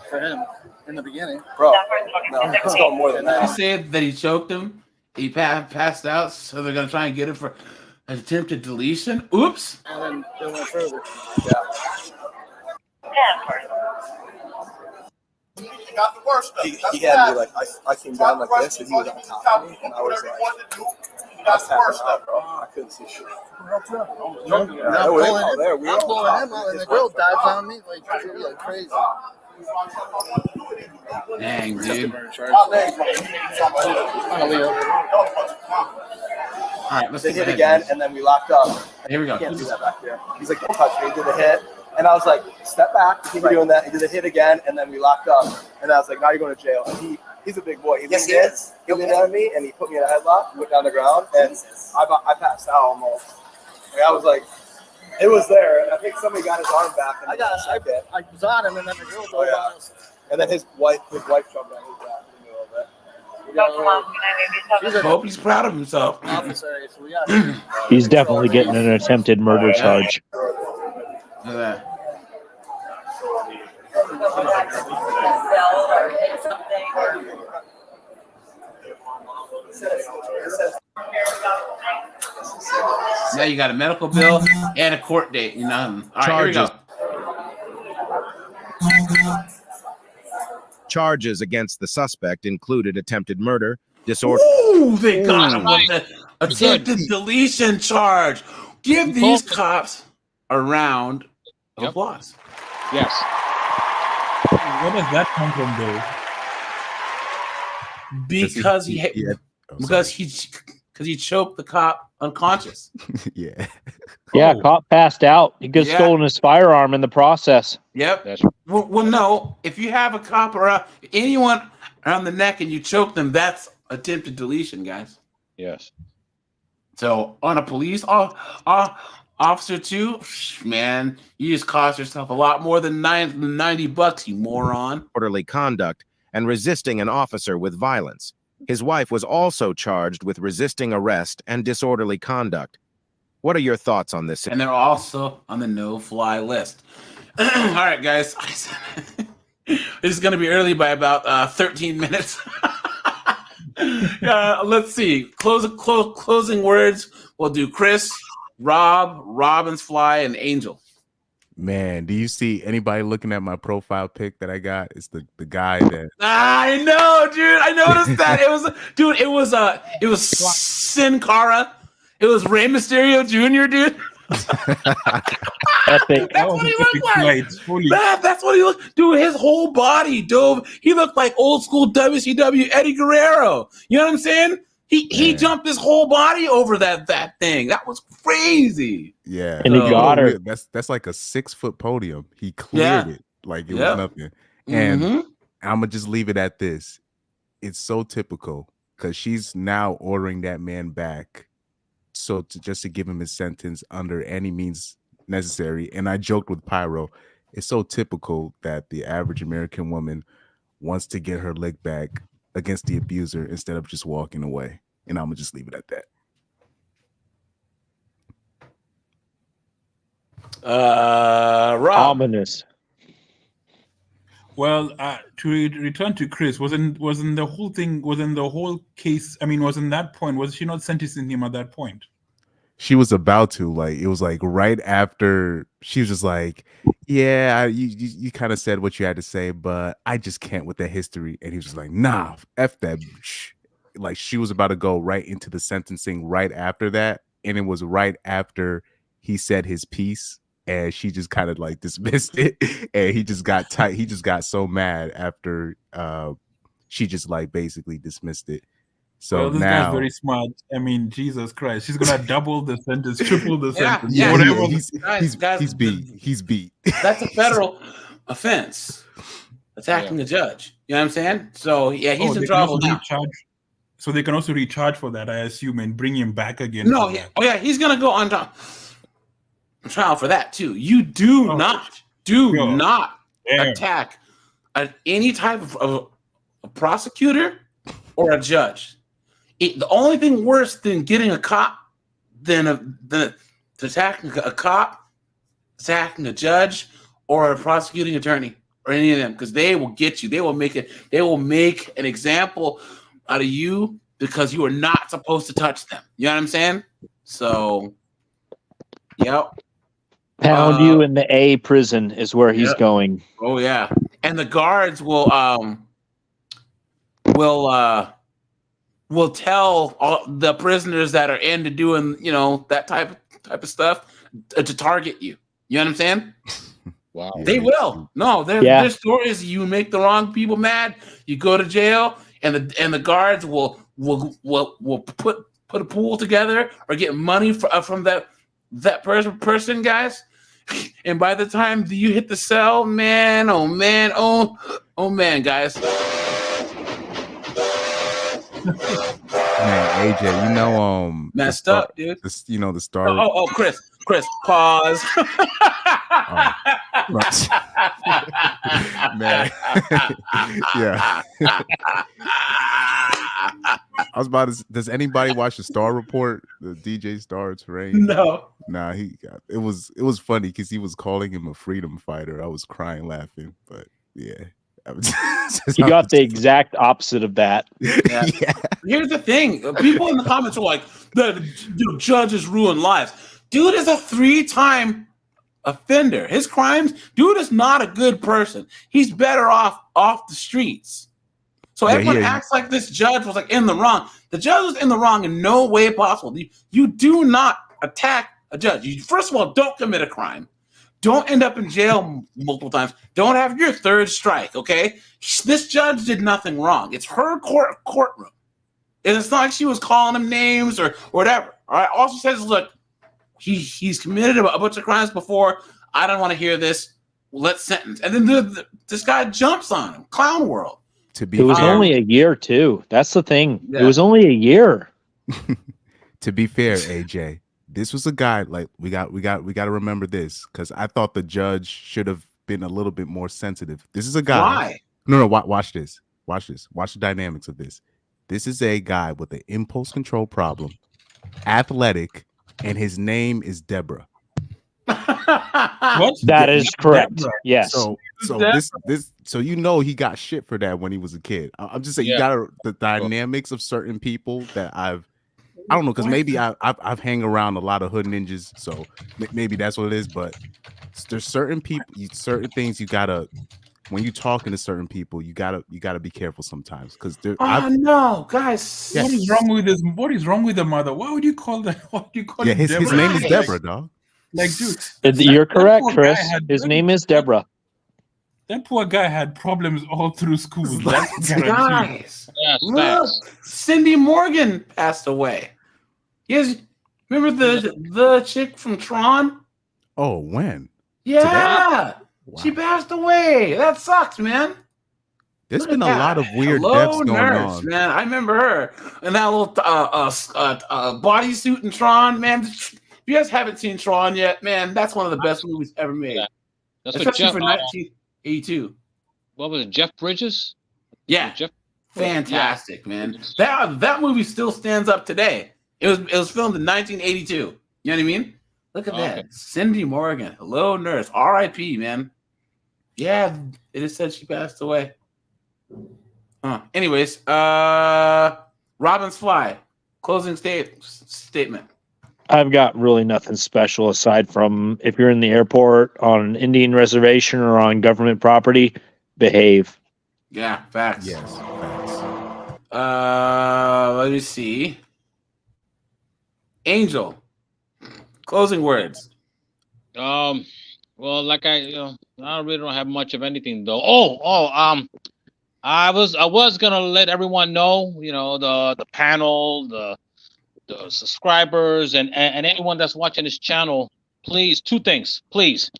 For him in the beginning, bro. No, it's going more than that. He said that he choked him. He passed out, so they're gonna try and get him for attempted deletion. Oops. And then they went further. He got the worst of it. He had me like I came down like this and he was on top of me and I was like I was tapping out, bro. I couldn't see shit. I'm pulling him out and the girl dives on me like crazy. Dang, dude. All right, let's they get hit ahead, again guys. and then we locked up. Here we go. Can't do that back there. He's like, don't touch me. He did a hit. And I was like, step back. Keep doing that. He did a hit again, and then we locked up. And I was like, now you're going to jail. And he's a big boy. He leaned in, he leaned on me, and he put me in a headlock, put down the ground, and I passed out almost. Like, I was like, it was there. And I think somebody got his arm back. And I was on him, and then the girl goes on us. And then his wife jumped on his back in the middle of it. I hope he's proud of himself. He's definitely getting an attempted murder charge. Look at that. Now you got a medical bill and a court date. You know. All right, here we go. Charges against the suspect included attempted murder, disorder. Ooh, they got him with the attempted deletion charge. Give these cops a round of applause. Yes. Where does that come from, though? Because he choked the cop unconscious. Yeah. Yeah, cop passed out. He could have stolen his firearm in the process. Yep. Well, no. If you have a cop or anyone around the neck and you choke them, that's attempted deletion, guys. Yes. So on a police officer too, man, you just cost yourself a lot more than $90, you moron. Orderly conduct and resisting an officer with violence. His wife was also charged with resisting arrest and disorderly conduct. What are your thoughts on this? And they're also on the no-fly list. All right, guys. This is going to be early by about 13 minutes. Let's see. Closing words. We'll do Chris, Rob, Robin's Fly, and Angel. Man, do you see anybody looking at my profile pic that I got? It's the guy that I know, dude. I noticed that. It was Sin Cara. It was Rey Mysterio Jr., dude. Epic. That's what he looked like. That's what he looked. Dude, his whole body dove. He looked like old school WCW Eddie Guerrero. You know what I'm saying? He jumped his whole body over that thing. That was crazy. Yeah, and he got her. That's like a 6-foot podium. He cleared it like it was nothing. And I'm gonna just leave it at this. It's so typical because she's now ordering that man back, so just to give him his sentence under any means necessary. And I joked with Pyro. It's so typical that the average American woman wants to get her lick back against the abuser instead of just walking away. And I'm gonna just leave it at that. Rob. Ominous. Well, to return to Chris, wasn't the whole case? I mean, wasn't that point? Was she not sentencing him at that point? She was about to, like, it was like right after she was just like, yeah, you kind of said what you had to say, but I just can't with that history. And he was just like, nah, F that. Like, she was about to go right into the sentencing right after that. And it was right after he said his piece. And she just kind of like dismissed it. And he just got tight. He just got so mad after she just like basically dismissed it. So well, this now guy's very smart. I mean, Jesus Christ, she's gonna double the sentence, triple the sentence, yeah, whatever. he's beat. He's beat. That's a federal offense, attacking a judge. You know what I'm saying? So yeah, he's in they can trouble also now. recharge. So they can also recharge for that, I assume, and bring him back again. No, for that. he's gonna go on trial for that too. You do not attack any type of a prosecutor or a judge. The only thing worse than getting a cop than attacking a cop, attacking a judge, or a prosecuting attorney, or any of them, because they will get you. They will make an example out of you because you are not supposed to touch them. You know what I'm saying? So, yep. Pound you in the A prison is where he's going. Oh yeah, and the guards will tell all the prisoners that are into doing that type of stuff to target you. You know what I'm saying? Wow. They will. No, their story is you make the wrong people mad, you go to jail, and the guards will put a pool together or get money from that person, guys. And by the time you hit the cell, man, oh man, guys. Man, AJ, messed up, dude. The star. Oh, Chris, pause. Man, yeah. I was about to. Does anybody watch the Star Report? The DJ Star Terrain? No. Nah, it was funny because he was calling him a freedom fighter. I was crying laughing, but yeah. He got the exact opposite of that. Yeah. Here's the thing: people in the comments are like, "The judges ruin lives." Dude is a 3-time offender. His crimes. Dude is not a good person. He's better off the streets. So everyone acts like this judge was in the wrong. The judge was in the wrong in no way possible. You do not attack a judge. You, first of all, don't commit a crime. Don't end up in jail multiple times. Don't have your third strike, okay? This judge did nothing wrong. It's her courtroom. And it's not like she was calling him names or whatever. All right. All she says is, look, he's committed a bunch of crimes before. I don't want to hear this. Let's sentence. And then this guy jumps on him. Clown world. It was only a year, too. That's the thing. Yeah. It was only a year. To be fair, AJ, this was a guy, like, we got to remember this, because I thought the judge should have been a little bit more sensitive. This is a guy. Why? No, watch this. Watch this. Watch the dynamics of this. This is a guy with an impulse control problem, athletic, and his name is Deborah. What? That is correct. Deborah. Yes. So he got shit for that when he was a kid. I'm just saying, you got the dynamics of certain people that I don't know, because maybe I've hang around a lot of hood ninjas, so maybe that's what it is. But there's certain people, certain things you gotta, when you talking to certain people, you gotta be careful sometimes, because no, guys, what is wrong with this? What is wrong with the mother? Why would you call that? What do you call it? His name is Deborah, dog. Like, dude, you're correct, Chris. His name is Deborah. That poor guy had problems all through school. That's guys, look, Cindy Morgan passed away. Yes, remember the chick from Tron? Oh, when? Yeah, wow. She passed away. That sucks, man. There's been a lot of weird deaths going on. Man, I remember her and that little bodysuit in Tron, man. If you guys haven't seen Tron yet, man, that's one of the best movies ever made. Yeah. That's especially for 1982. What was it, Jeff Bridges? Yeah, fantastic, man. That movie still stands up today. It was filmed in 1982. You know what I mean? Look at that. Cindy Morgan. Hello, nurse. R.I.P., man. Yeah, it is said she passed away. Anyways, Robin's Fly. Closing statement. I've got really nothing special aside from if you're in the airport, on an Indian reservation, or on government property, behave. Yeah, facts. Yes, facts. Let me see. Angel, closing words. Well, like I really don't have much of anything though. I was gonna let everyone know, the panel, the subscribers, and anyone that's watching this channel. Please, two things. Please,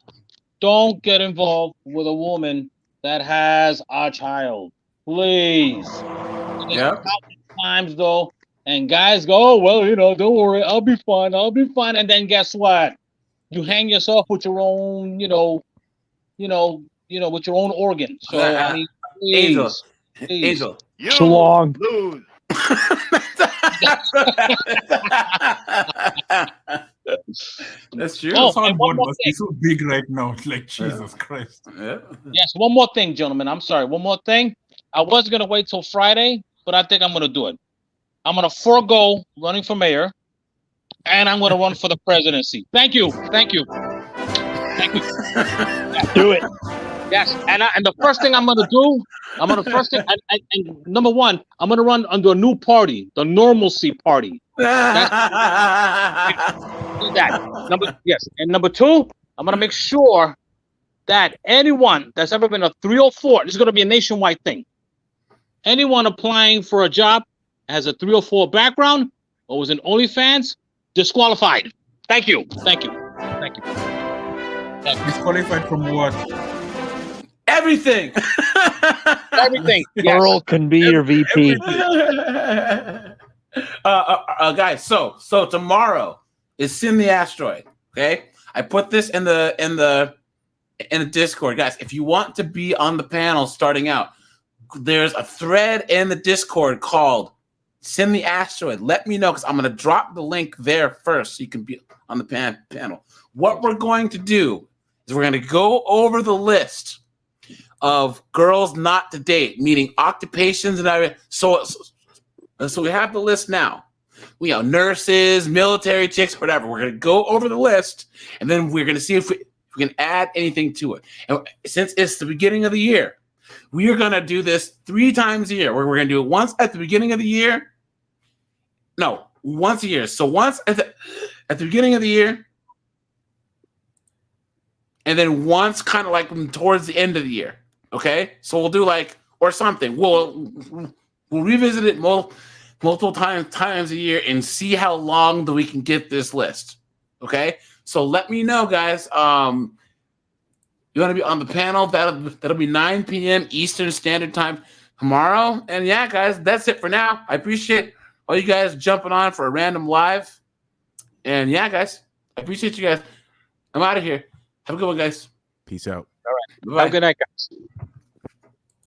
don't get involved with a woman that has a child. Please. Yeah. Times though, and guys go, oh, well, don't worry, I'll be fine, and then guess what? You hang yourself with your own, with your own organ. So I mean, please, Angel. So long. Lose. That's true. Oh, The and one soundboard more must be thing. so big right now. It's like Jesus Christ. Yeah. Yes, one more thing, gentlemen. I'm sorry. One more thing. I was gonna wait till Friday, but I think I'm gonna do it. I'm gonna forego running for mayor, and I'm gonna run for the presidency. Thank you. Thank you. Thank you. Do it. Yes, and the first thing I'm gonna do, and number one, I'm gonna run under a new party, the Normalcy Party. That's that. And number two, I'm gonna make sure that anyone that's ever been a 304, this is gonna be a nationwide thing. Anyone applying for a job has a 304 background or was in OnlyFans, disqualified. Thank you. Thank you. Thank you. Disqualified from what? Everything. Everything. Earl can be your VP. Guys, so tomorrow is Sin the Asteroid. Okay, I put this in the Discord, guys. If you want to be on the panel starting out, there's a thread in the Discord called Sin the Asteroid. Let me know, because I'm going to drop the link there first so you can be on the panel. What we're going to do is we're going to go over the list of girls not to date, meaning occupations and everything. So we have the list now. We have nurses, military chicks, whatever. We're going to go over the list, and then we're going to see if we can add anything to it. And since it's the beginning of the year, we are going to do this 3 times a year. We're going to do it once at the beginning of the year. No, once a year. So once at the beginning of the year, and then once kind of like towards the end of the year. Okay? So we'll do or something. We'll revisit it multiple times a year and see how long that we can get this list. Okay? So let me know, guys. You want to be on the panel? That'll be 9 p.m. Eastern Standard Time tomorrow. And yeah, guys, that's it for now. I appreciate all you guys jumping on for a random live. And yeah, guys, I appreciate you guys. I'm out of here. Have a good one, guys. Peace out. All right. Have a good night, guys.